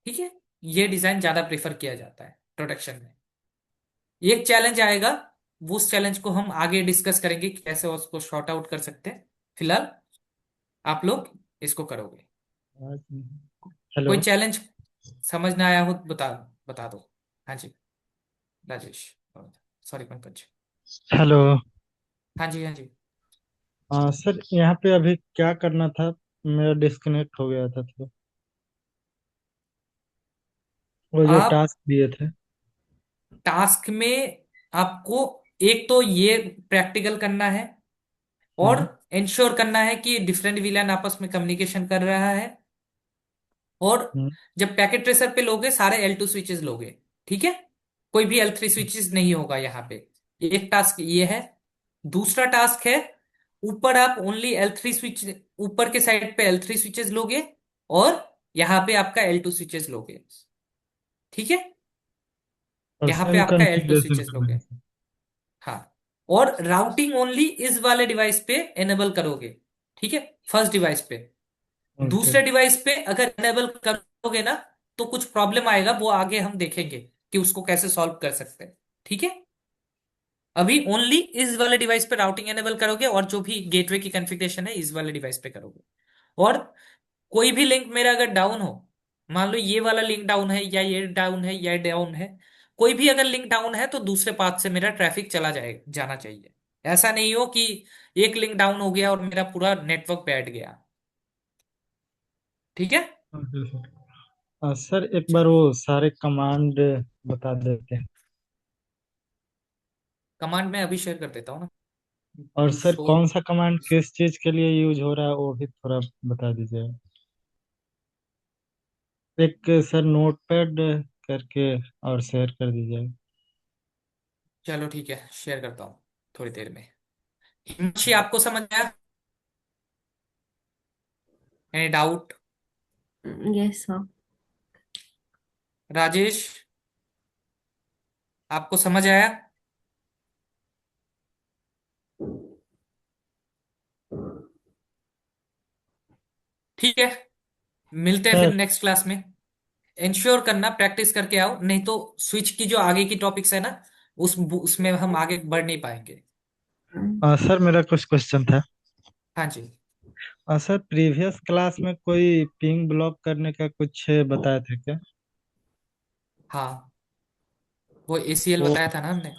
ठीक है। ये डिजाइन ज्यादा प्रीफर किया जाता है प्रोडक्शन में। एक चैलेंज आएगा, वो उस चैलेंज को हम आगे डिस्कस करेंगे कि कैसे उसको शॉर्ट आउट कर सकते हैं। फिलहाल आप लोग इसको करोगे। कोई हेलो। चैलेंज समझ ना आया हो बता बता दो। हाँ जी, राजेश, सॉरी पंकज। हेलो। हाँ जी हाँ जी। हाँ सर, यहाँ पे अभी क्या करना था? मेरा डिस्कनेक्ट हो गया था तो वो जो आप टास्क दिए थे। टास्क में आपको एक तो ये प्रैक्टिकल करना है, और हम्म। इंश्योर करना है कि डिफरेंट विलन आपस में कम्युनिकेशन कर रहा है। और हम्म। जब पैकेट ट्रेसर पे लोगे सारे L2 स्विचेस लोगे, ठीक है? कोई भी L3 स्विचेस नहीं होगा यहाँ पे। एक टास्क ये है। दूसरा टास्क है, ऊपर आप ओनली L3 स्विच, ऊपर के साइड पे L3 स्विचेस लोगे, और यहाँ पे आपका L2 स्विचेस लोगे, ठीक है? और यहाँ पे सेम आपका L2 कॉन्फ़िगरेशन स्विचेस करना है लोगे। सर। हाँ। और राउटिंग ओनली इस वाले डिवाइस पे एनेबल करोगे, ठीक है? फर्स्ट डिवाइस पे। ओके। दूसरे डिवाइस पे अगर एनेबल करोगे ना, तो कुछ प्रॉब्लम आएगा, वो आगे हम देखेंगे कि उसको कैसे सॉल्व कर सकते हैं, ठीक है? अभी ओनली इस वाले डिवाइस पे राउटिंग एनेबल करोगे, और जो भी गेटवे की कॉन्फ़िगरेशन है इस वाले डिवाइस पे करोगे। और कोई भी लिंक मेरा अगर डाउन हो, मान लो ये वाला लिंक डाउन है, या ये डाउन है, या डाउन है, कोई भी अगर लिंक डाउन है तो दूसरे पाथ से मेरा ट्रैफिक चला जाए जाना चाहिए। ऐसा नहीं हो कि एक लिंक डाउन हो गया और मेरा पूरा नेटवर्क बैठ गया, ठीक है? Okay sir. सर एक बार वो सारे कमांड बता देते हैं। कमांड में अभी शेयर कर देता हूँ ना। और टू सर शो। कौन सा कमांड किस चीज के लिए यूज हो रहा है वो भी थोड़ा बता दीजिए। एक सर नोटपैड करके और शेयर कर दीजिए। चलो ठीक है, शेयर करता हूँ थोड़ी देर में। हिमांशी, आपको समझ आया? Any doubt? यस हाँ। राजेश, आपको समझ आया? ठीक है, मिलते हैं फिर सर नेक्स्ट क्लास में। इंश्योर करना प्रैक्टिस करके आओ, नहीं तो स्विच की जो आगे की टॉपिक्स है ना, उसमें हम आगे बढ़ नहीं पाएंगे। सर मेरा कुछ क्वेश्चन था। हाँ जी। सर प्रीवियस क्लास में कोई पिंग ब्लॉक करने का कुछ बताया था क्या? हाँ, वो ACL वो बताया था ना हमने।